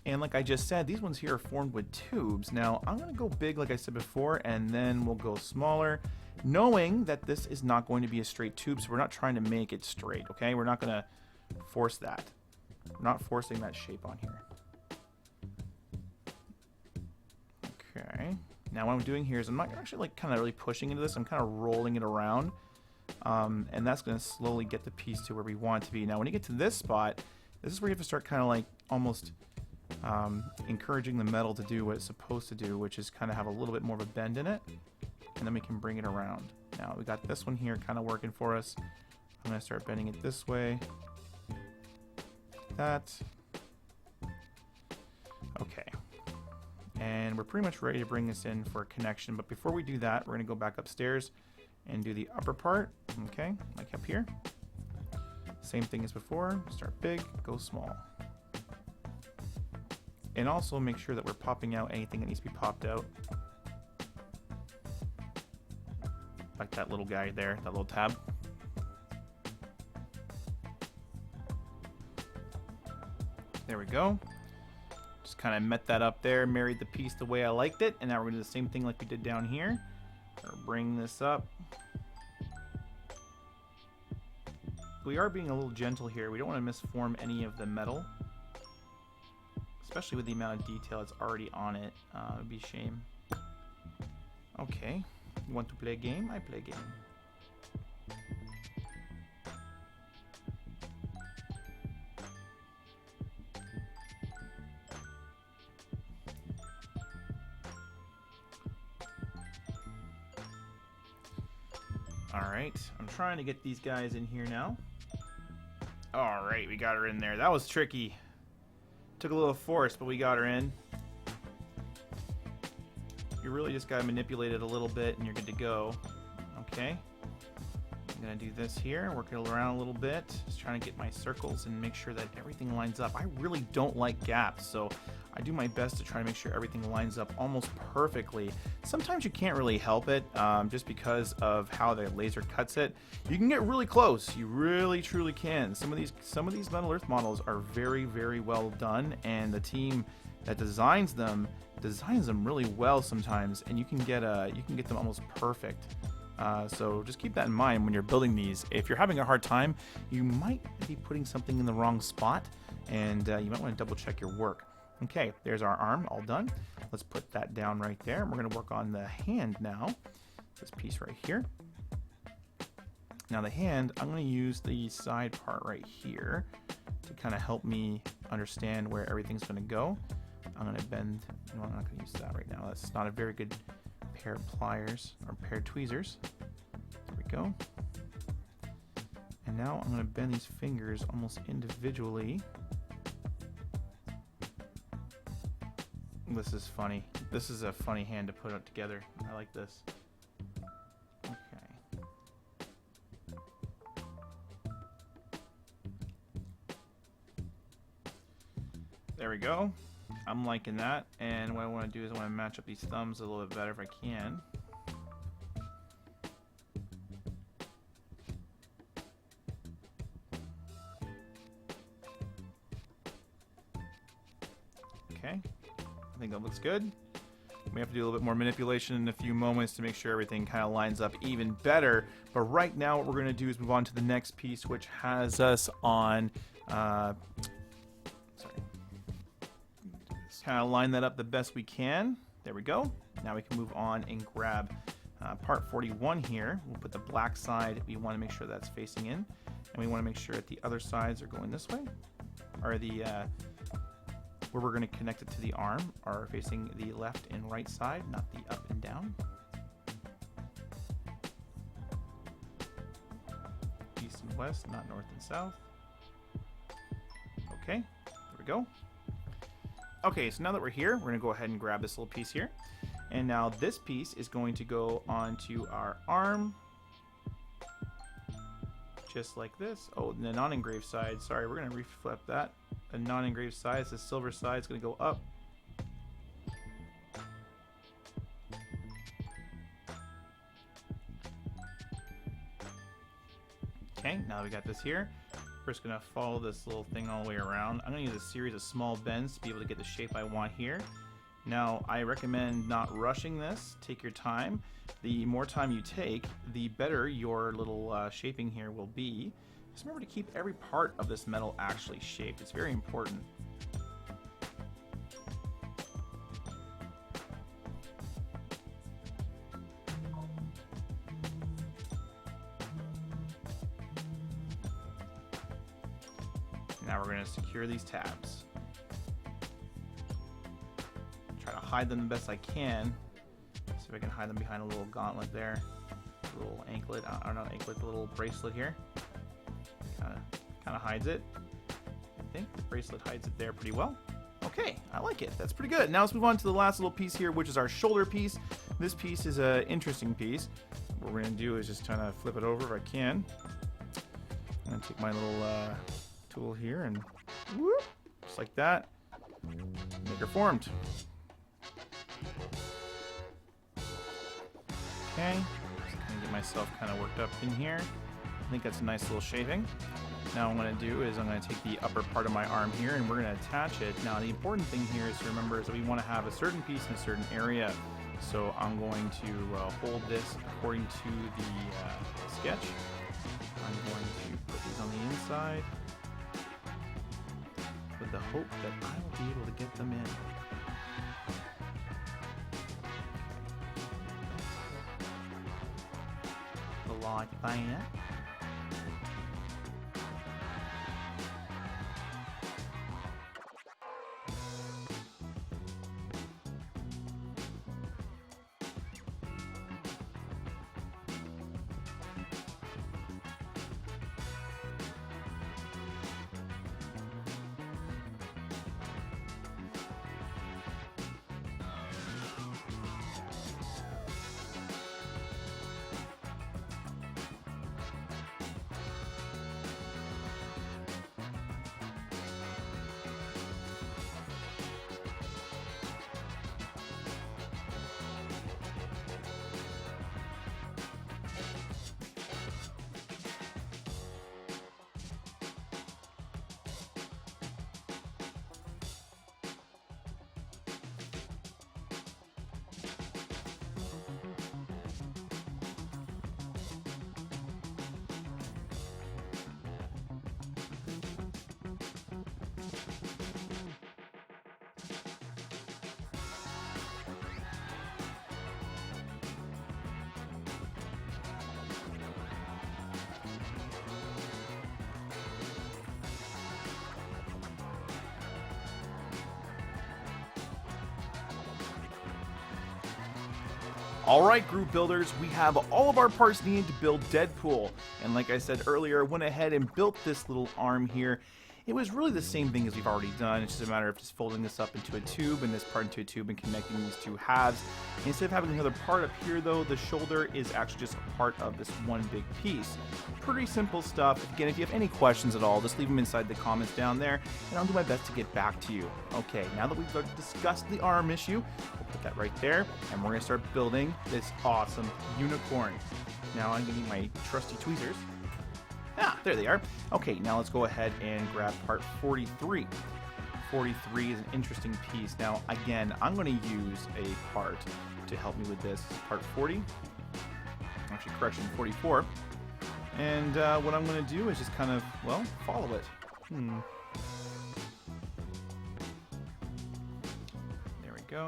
And like I just said, these ones here are formed with tubes. Now, I'm going to go big like I said before, and then we'll go smaller, knowing that this is not going to be a straight tube, so we're not trying to make it straight, okay? We're not going to force that. We're not forcing that shape on here. Okay, now what I'm doing here is I'm not actually like kind of really pushing into this. I'm kind of rolling it around, and that's going to slowly get the piece to where we want it to be. Now when you get to this spot, this is where you have to start kind of like almost encouraging the metal to do what it's supposed to do, which is kind of have a little bit more of a bend in it, and then we can bring it around. Now we got this one here kind of working for us. I'm going to start bending it this way. That. Okay. And we're pretty much ready to bring this in for a connection, but before we do that, we're going to go back upstairs and do the upper part, okay, like up here. Same thing as before, start big, go small. And also make sure that we're popping out anything that needs to be popped out. Like that little guy there, that little tab. There we go. Just kind of met that up there, married the piece the way I liked it, and now we're going to do the same thing like we did down here. Or bring this up. We are being a little gentle here. We don't want to misform any of the metal, especially with the amount of detail that's already on it. It would be a shame. Okay, you want to play a game? I play a game. Alright, I'm trying to get these guys in here now. Alright, we got her in there. That was tricky. Took a little force, but we got her in. You really just gotta manipulate it a little bit and you're good to go. Okay. I'm gonna do this here, work it around a little bit. Just trying to get my circles and make sure that everything lines up. I really don't like gaps, so I do my best to try to make sure everything lines up almost perfectly. Sometimes you can't really help it, just because of how the laser cuts it. You can get really close. You really, truly can. Some of these Metal Earth models are very, very well done, and the team that designs them really well sometimes, and you can get them almost perfect. So just keep that in mind when you're building these. If you're having a hard time, you might be putting something in the wrong spot, and you might want to double check your work. Okay, there's our arm all done. Let's put that down right there. We're going to work on the hand now. This piece right here. Now the hand, I'm going to use the side part right here to kind of help me understand where everything's going to go. I'm going to bend. No, I'm not going to use that right now. That's not a very good pair of pliers or pair of tweezers. There we go. And now I'm going to bend these fingers almost individually. This is funny. This is a funny hand to put it together. I like this. Okay. There we go. I'm liking that, and what I want to do is I want to match up these thumbs a little bit better if I can. Okay, I think that looks good. We have to do a little bit more manipulation in a few moments to make sure everything kind of lines up even better. But right now what we're going to do is move on to the next piece, which has us on... kind of line that up the best we can. There we go. Now we can move on and grab part 41 here. We'll put the black side. We want to make sure that's facing in, and we want to make sure that the other sides are going this way, or the where we're going to connect it to the arm are facing the left and right side, not the up and down. East and west, not north and south. Okay, there we go. Okay, so now that we're here, we're going to go ahead and grab this little piece here. And now this piece is going to go onto our arm. Just like this. Oh, the non-engraved side. Sorry, we're going to reflip that. The non-engraved side, the silver side, is going to go up. Okay, now that we got this here, we're just going to follow this little thing all the way around. I'm going to use a series of small bends to be able to get the shape I want here. Now, I recommend not rushing this. Take your time. The more time you take, the better your little shaping here will be. Just remember to keep every part of this metal actually shaped. It's very important. Now we're going to secure these tabs. Try to hide them the best I can. See if I can hide them behind a little gauntlet there. A little anklet, I don't know, anklet, a little bracelet here. Kind of hides it. I think the bracelet hides it there pretty well. Okay, I like it. That's pretty good. Now let's move on to the last little piece here, which is our shoulder piece. This piece is an interesting piece. What we're going to do is just kind of flip it over if I can. I'm going to take my little tool here and whoop, just like that, make her formed. Okay, just gonna get myself kind of worked up in here. I think that's a nice little shaping. Now what I'm going to do is I'm going to take the upper part of my arm here and we're going to attach it. Now the important thing here is to remember is that we want to have a certain piece in a certain area. So I'm going to hold this according to the sketch. I'm going to put these on the inside with the hope that I will be able to get them in. Like that. Alright, group builders, we have all of our parts needed to build Deadpool. And like I said earlier, I went ahead and built this little arm here. It was really the same thing as we've already done. It's just a matter of just folding this up into a tube and this part into a tube and connecting these two halves. Instead of having another part up here though, the shoulder is actually just a part of this one big piece. Pretty simple stuff. Again, if you have any questions at all, just leave them inside the comments down there and I'll do my best to get back to you. Okay, now that we've discussed the arm issue, we'll put that right there and we're going to start building this awesome unicorn. Now I'm going to need my trusty tweezers. Ah, there they are. Okay, now let's go ahead and grab part 43. 43 is an interesting piece. Now, again, I'm going to use a part to help me with this. Part 40. Actually, correction, 44. And what I'm going to do is just kind of, well, follow it. There we go.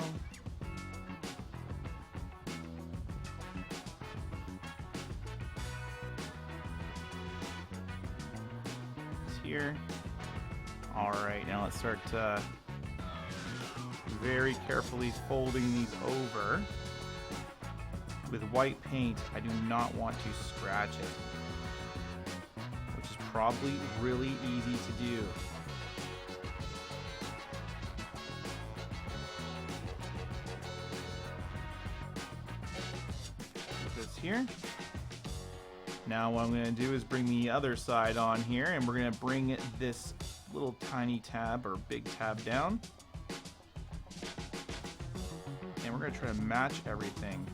Here. All right, now let's start very carefully folding these over with white paint. I do not want to scratch it, which is probably really easy to do. Put this here. Now what I'm going to do is bring the other side on here, and we're going to bring this little tiny tab or big tab down. And we're going to try to match everything.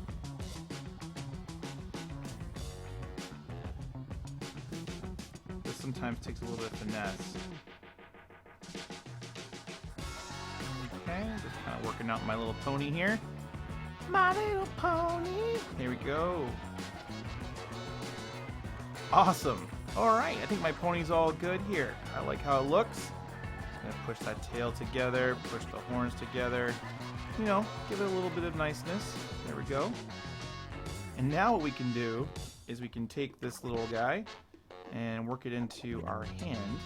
This sometimes takes a little bit of finesse. Okay, just kind of working out my little pony here. My little pony! There we go. Awesome. Alright, I think my pony's all good here. I like how it looks. Just gonna push that tail together, push the horns together. You know, give it a little bit of niceness. There we go. And now what we can do is we can take this little guy and work it into our hand.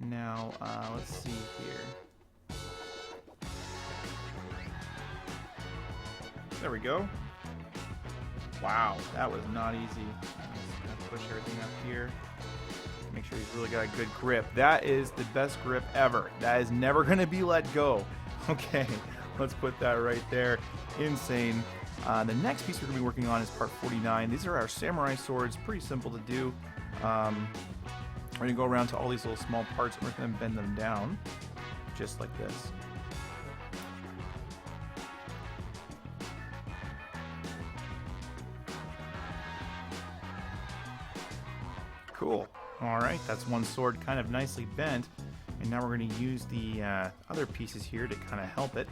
Now, let's see here. There we go. Wow, that was not easy. I'm just gonna push everything up here. Make sure he's really got a good grip. That is the best grip ever. That is never gonna be let go. Okay, let's put that right there. Insane. The next piece we're gonna be working on is part 49. These are our samurai swords. Pretty simple to do. We're gonna go around to all these little small parts and we're gonna bend them down, just like this. Cool. Alright, that's one sword kind of nicely bent. And now we're going to use the other pieces here to kind of help it.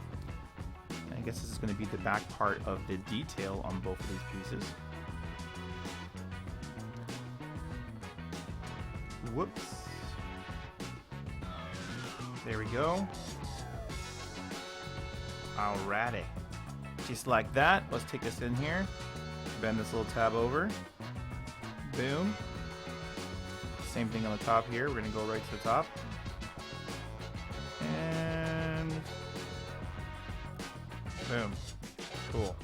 And I guess this is going to be the back part of the detail on both of these pieces. Whoops. There we go. Alrighty. Just like that. Let's take this in here. Bend this little tab over. Boom. Same thing on the top here. We're going to go right to the top. And boom. Cool.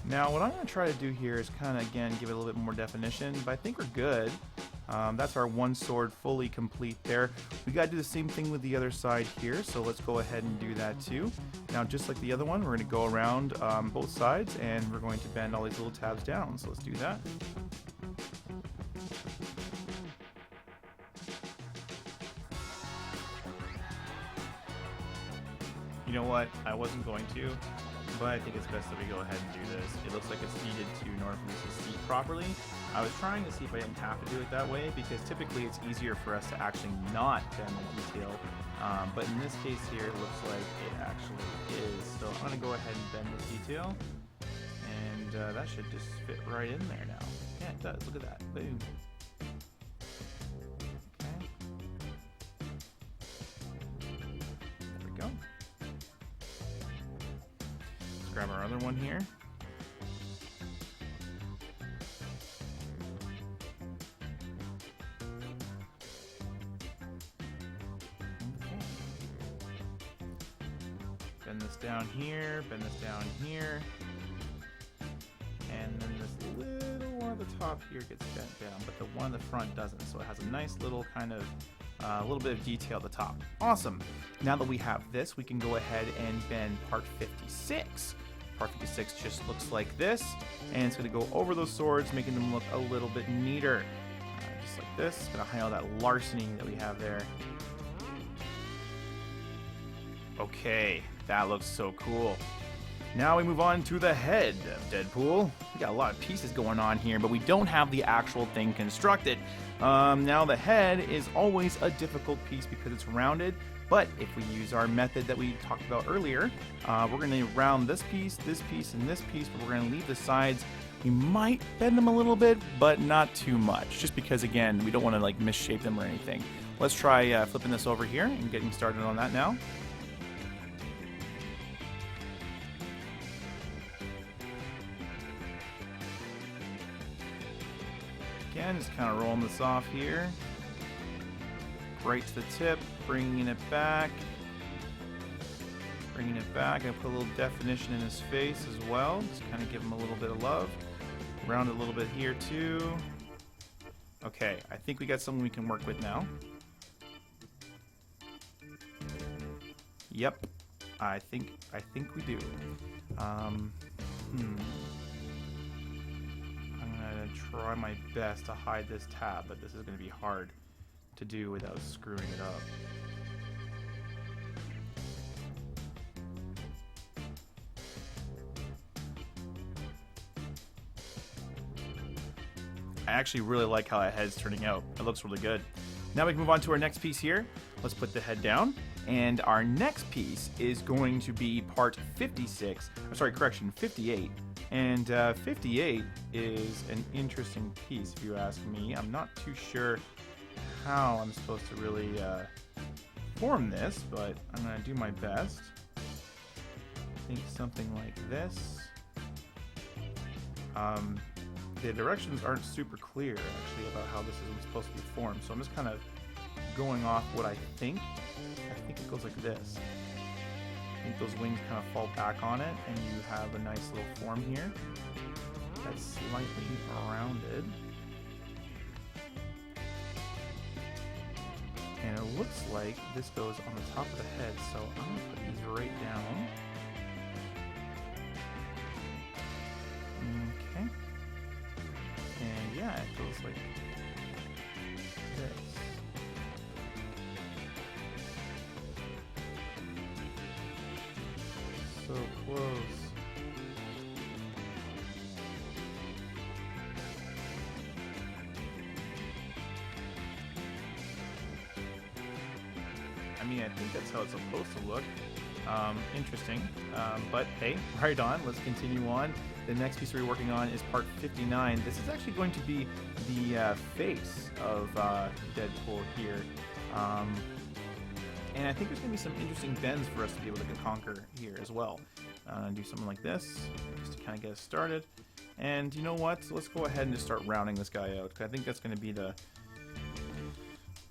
Now what I'm going to try to do here is kind of, again, give it a little bit more definition, but I think we're good. That's our one sword fully complete there. We got to do the same thing with the other side here, so let's go ahead and do that too. Now, just like the other one, we're going to go around both sides, and we're going to bend all these little tabs down. So let's do that. You know what? I wasn't going to, but I think it's best that we go ahead and do this. It looks like it's needed to in order for this to seat properly. I was trying to see if I didn't have to do it that way, because typically it's easier for us to actually not bend the detail. But in this case here, it looks like it actually is. So I'm going to go ahead and bend this detail, and that should just fit right in there now. Yeah, it does. Look at that. Boom. Okay. There we go. Let's grab our other one here. Bend this down here, bend this down here. And then this little one at the top here gets bent down, but the one at the front doesn't. So it has a nice little kind of, a little bit of detail at the top. Awesome. Now that we have this, we can go ahead and bend part 56. Part 56 just looks like this, and it's going to go over those swords, making them look a little bit neater. Just like this. It's going to hide all that larceny that we have there. Okay, that looks so cool. Now we move on to the head of Deadpool. We got a lot of pieces going on here, but we don't have the actual thing constructed. Now the head is always a difficult piece because it's rounded, but if we use our method that we talked about earlier, we're going to round this piece, and this piece, but we're going to leave the sides. We might bend them a little bit, but not too much, just because, again, we don't want to like misshape them or anything. Let's try flipping this over here and getting started on that now. Again, just kind of rolling this off here. Right to the tip, bringing it back. Bringing it back. I put a little definition in his face as well. Just kind of give him a little bit of love. Round it a little bit here too. Okay, I think we got something we can work with now. Yep, I think we do. I'm gonna try my best to hide this tab, but this is gonna be hard to do without screwing it up. I actually really like how that head's turning out. It looks really good. Now we can move on to our next piece here. Let's put the head down. And our next piece is going to be part 56. Oh, sorry, correction, 58. And 58 is an interesting piece, if you ask me. I'm not too sure how I'm supposed to really form this, but I'm going to do my best. I think something like this. The directions aren't super clear, actually, about how this is supposed to be formed, so I'm just kind of going off what I think. I think it goes like this. I think those wings kind of fall back on it, and you have a nice little form here that's slightly rounded. And it looks like this goes on the top of the head, so I'm going to put these right down. Okay. And yeah, it goes like this. So close. I mean, I think that's how it's supposed to look. Interesting. But hey, right on. Let's continue on. The next piece we're working on is part 59. This is actually going to be the face of Deadpool here. And I think there's going to be some interesting bends for us to be able to conquer here as well. Do something like this, just to kind of get us started. And you know what? So let's go ahead and just start rounding this guy out, because I think that's going to be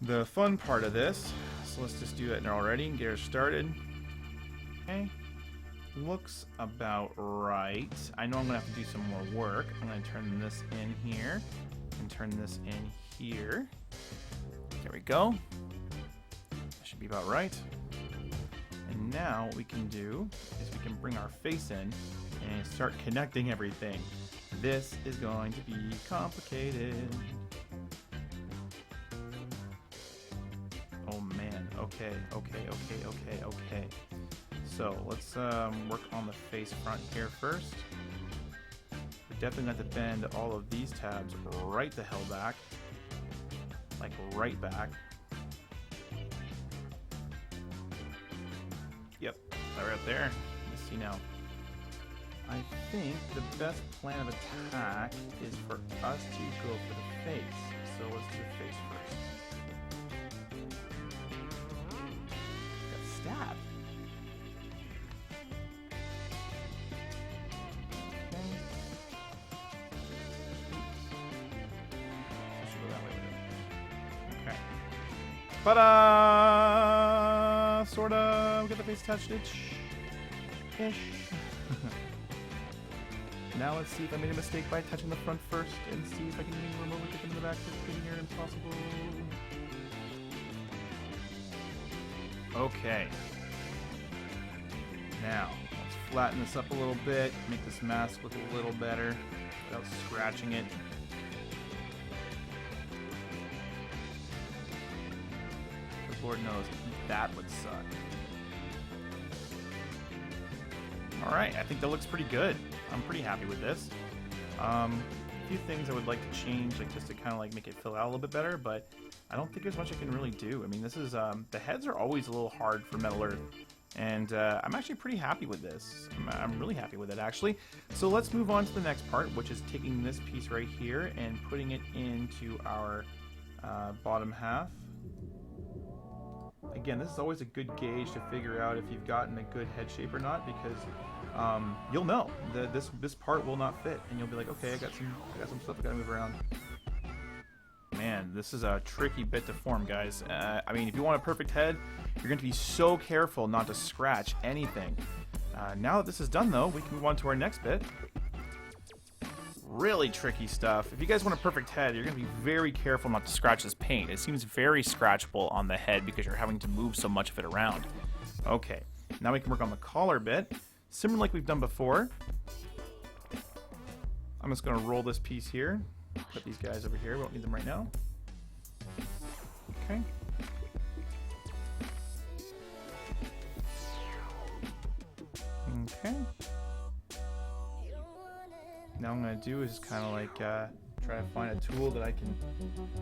the fun part of this. So let's just do that now already and get her started. Okay. Looks about right. I know I'm going to have to do some more work. I'm going to turn this in here and turn this in here. There we go. That should be about right. And now what we can do is we can bring our face in and start connecting everything. This is going to be complicated. Oh man, okay. So let's work on the face front here first. We're definitely going to have to bend all of these tabs right the hell back. Like right back. Yep, right there. Let's see now. I think the best plan of attack is for us to go for the face. So let's do the face first. Got stabbed. Ta-da! Sorta. We got the face attached. Ish. Now let's see if I made a mistake by touching the front first and see if I can remotely get them in the back. It's getting near impossible. Okay. Now, let's flatten this up a little bit, make this mask look a little better without scratching it. The Lord knows that would suck. Alright, I think that looks pretty good. I'm pretty happy with this. A few things I would like to change, like just to kind of like make it fill out a little bit better, but I don't think there's much I can really do. I mean, this is, the heads are always a little hard for Metal Earth, and I'm actually pretty happy with this. I'm really happy with it, actually. So let's move on to the next part, which is taking this piece right here and putting it into our bottom half. Again, this is always a good gauge to figure out if you've gotten a good head shape or not, because you'll know that this part will not fit, and you'll be like, okay, I got some stuff I gotta move around. Man, this is a tricky bit to form, guys. I mean, if you want a perfect head, you're going to be so careful not to scratch anything. Now that this is done, though, we can move on to our next bit. Really tricky stuff. If you guys want a perfect head, you're going to be very careful not to scratch this paint. It seems very scratchable on the head because you're having to move so much of it around. Okay, now we can work on the collar bit. Similar like we've done before. I'm just going to roll this piece here. Put these guys over here. We don't need them right now. Okay. Okay. Now what I'm going to do is kind of like try to find a tool that I can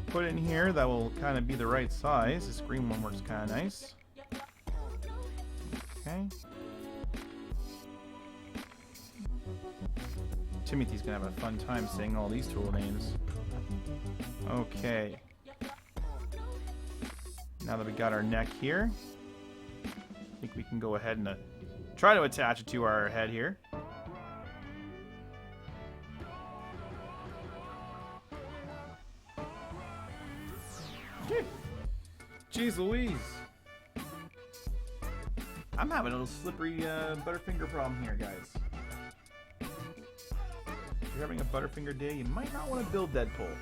put in here that will kind of be the right size. This green one works kind of nice. Okay. Timothy's going to have a fun time saying all these tool names. Okay. Now that we got our neck here, I think we can go ahead and try to attach it to our head here. Jeez Louise. I'm having a little slippery Butterfinger problem here, guys. If you're having a Butterfinger day, you might not want to build Deadpool.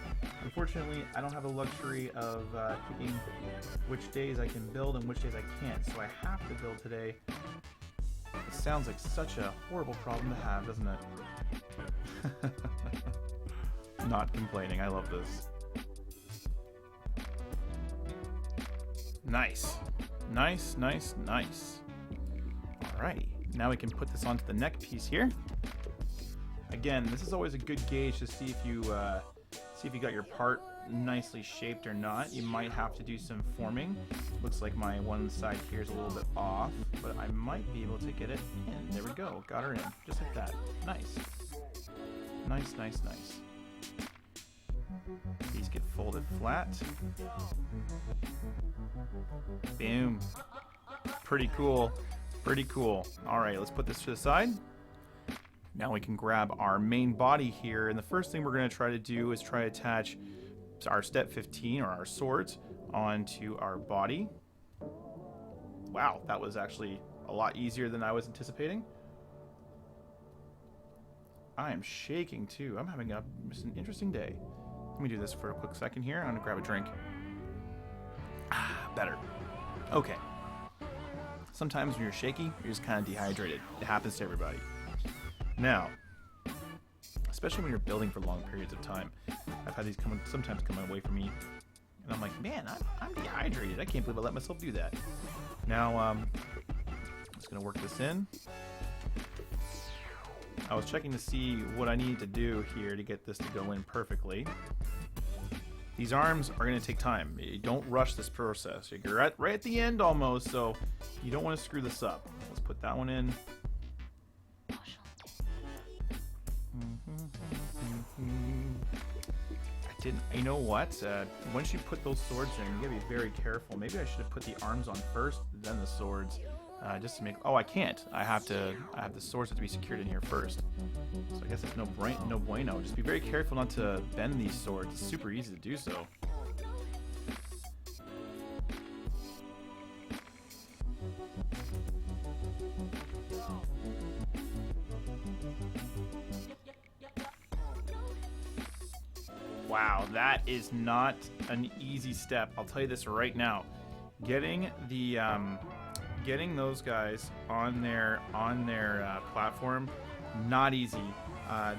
Unfortunately, I don't have the luxury of picking which days I can build and which days I can't, so I have to build today. It sounds like such a horrible problem to have, doesn't it? Not complaining, I love this. Nice. Nice, nice, nice. Alrighty, now we can put this onto the neck piece here. Again, this is always a good gauge to see if you got your part nicely shaped or not. You might have to do some forming. Looks like my one side here is a little bit off, but I might be able to get it in. There we go, got her in, just like that. Nice. Nice, nice, nice. These get folded flat. Boom. Pretty cool. Pretty cool. Alright, let's put this to the side. Now we can grab our main body here, and the first thing we're going to try to do is try to attach our step 15, or our swords, onto our body. Wow, that was actually a lot easier than I was anticipating. I am shaking too. I'm having just an interesting day. Let me do this for a quick second here. I'm going to grab a drink. Ah, better. Okay. Sometimes when you're shaky, you're just kind of dehydrated. It happens to everybody. Now, especially when you're building for long periods of time, I've had these sometimes come away from me, and I'm like, man, I'm dehydrated. I can't believe I let myself do that. Now, I'm just going to work this in. I was checking to see what I need to do here to get this to go in perfectly. These arms are going to take time. You don't rush this process. You're right at the end almost, so you don't want to screw this up. Let's put that one in. You know what? Once you put those swords in, you gotta be very careful. Maybe I should have put the arms on first, then the swords, just to make. Oh, I can't. I have the swords have to be secured in here first. So I guess it's no bueno. Just be very careful not to bend these swords. It's super easy to do so. Wow, that is not an easy step. I'll tell you this right now. Getting the getting those guys on their platform, not easy.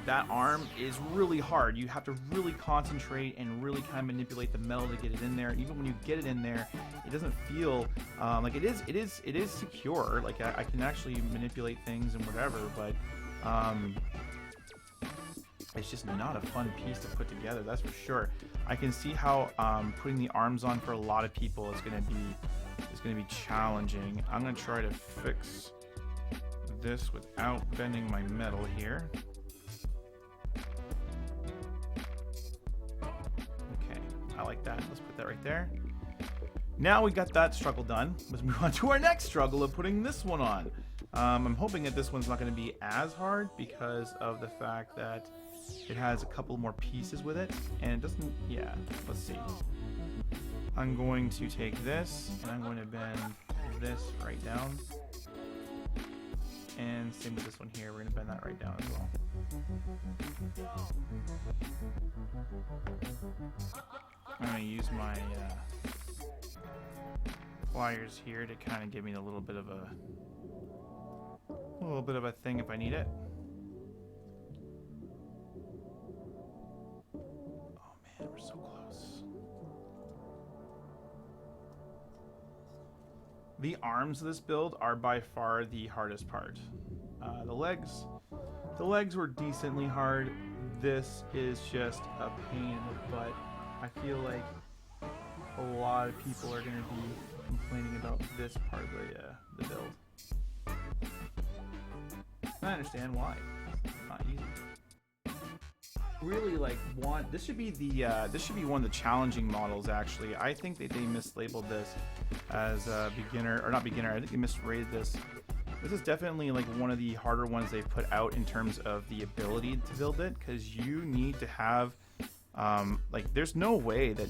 That arm is really hard. You have to really concentrate and really kind of manipulate the metal to get it in there. Even when you get it in there, it doesn't feel like it is. It is secure. Like I can actually manipulate things and whatever, but it's just not a fun piece to put together. That's for sure. I can see how putting the arms on for a lot of people is going to be challenging. I'm going to try to fix this without bending my metal here. I like that. Let's put that right there. Now we got that struggle done. Let's move on to our next struggle of putting this one on. I'm hoping that this one's not going to be as hard because of the fact that it has a couple more pieces with it. And it doesn't... Yeah, let's see. I'm going to take this and I'm going to bend this right down. And same with this one here. We're going to bend that right down as well. I'm going to use my pliers here to kind of give me a little bit of a thing if I need it. Oh man, we're so close. The arms of this build are by far the hardest part. The legs were decently hard. This is just a pain in the butt. I feel like a lot of people are going to be complaining about this part of the build. I understand why. It's not easy. Really, like, Wan't. This should be one of the challenging models. Actually, I think that they mislabeled this as a beginner, or not beginner. I think they misrated this. This is definitely like one of the harder ones they've put out in terms of the ability to build it, because you need to have. Like there's no way that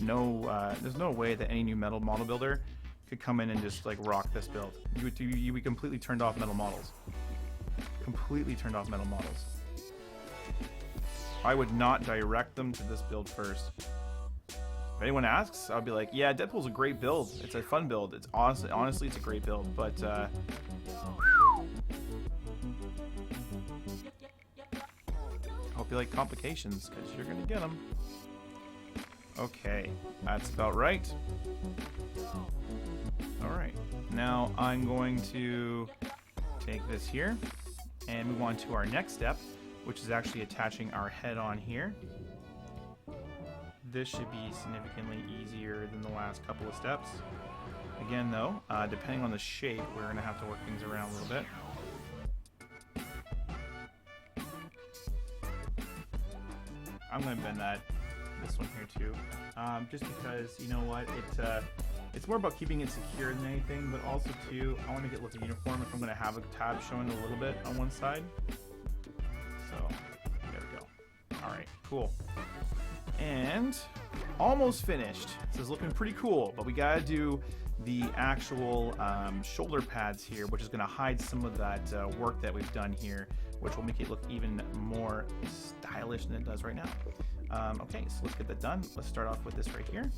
any new metal model builder could come in and just like rock this build. You would completely turned off metal models. Completely turned off metal models. I would not direct them to this build first. If anyone asks, I'll be like, yeah, Deadpool's a great build. It's a fun build. It's honestly it's a great build, but hope you like complications, because you're gonna get them. Okay, that's about right. Alright, now I'm going to take this here and move on to our next step, which is actually attaching our head on here. This should be significantly easier than the last couple of steps. Again though, depending on the shape, we're going to have to work things around a little bit. I'm going to bend this one here too, just because, you know what, it's more about keeping it secure than anything, but also too, I want to get look uniform if I'm going to have a tab showing a little bit on one side. So there we go. All right, cool. And almost finished. This is looking pretty cool, but we got to do the actual shoulder pads here, which is going to hide some of that work that we've done here, which will make it look even more stylish than it does right now. Okay, so let's get that done. Let's start off with this right here.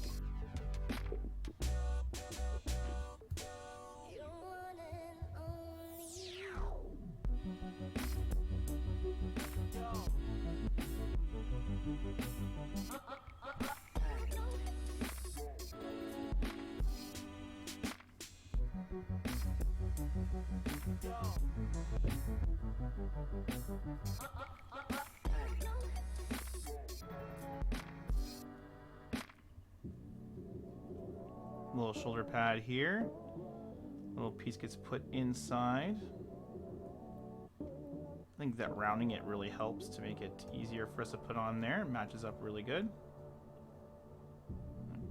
Little shoulder pad here. Little piece gets put inside. I think that rounding it really helps to make it easier for us to put on there. It matches up really good.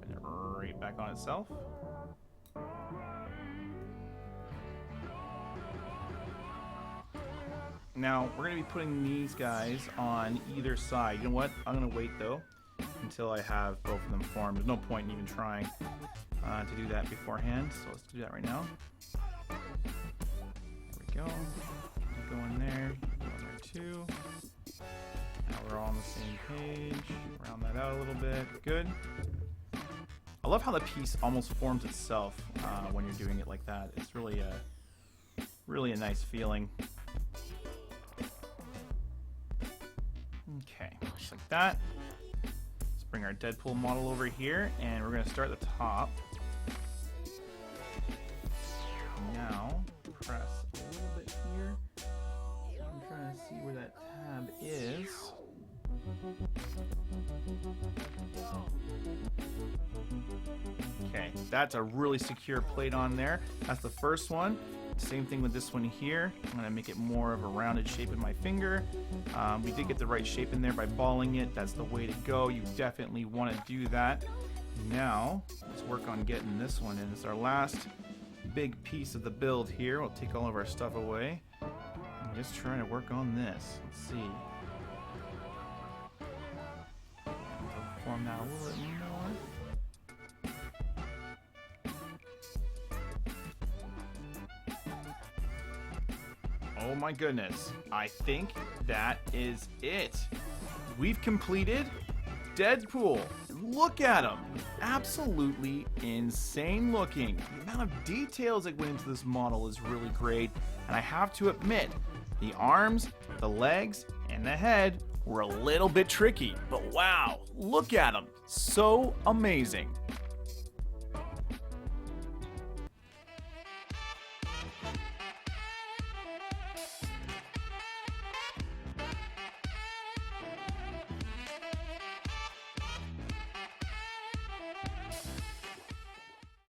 Put it right back on itself. Now, we're going to be putting these guys on either side. You know what? I'm going to wait, though, until I have both of them formed. There's no point in even trying to do that beforehand, so let's do that right now. There we go. Go in there too. Now we're all on the same page. Round that out. out a little bit. Good. I love how the piece almost forms itself when you're doing it like that. It's really a nice feeling. Okay, just like that. Let's bring our Deadpool model over here, and we're going to start at the top. Now, press a little bit here. I'm trying to see where that tab is. Okay, that's a really secure plate on there. That's the first one. Same thing with this one here. I'm going to make it more of a rounded shape in my finger. We did get the right shape in there by balling it. That's the way to go. You definitely want to do that. Now, let's work on getting this one in. It's our last big piece of the build here. We'll take all of our stuff away. I'm just trying to work on this. Let's see. Form that a little bit more. Oh my goodness. I think that is it. We've completed Deadpool. Look at him. Absolutely insane looking. The amount of details that went into this model is really great. And I have to admit, the arms, the legs, and the head were a little bit tricky. But wow, look at him. So amazing.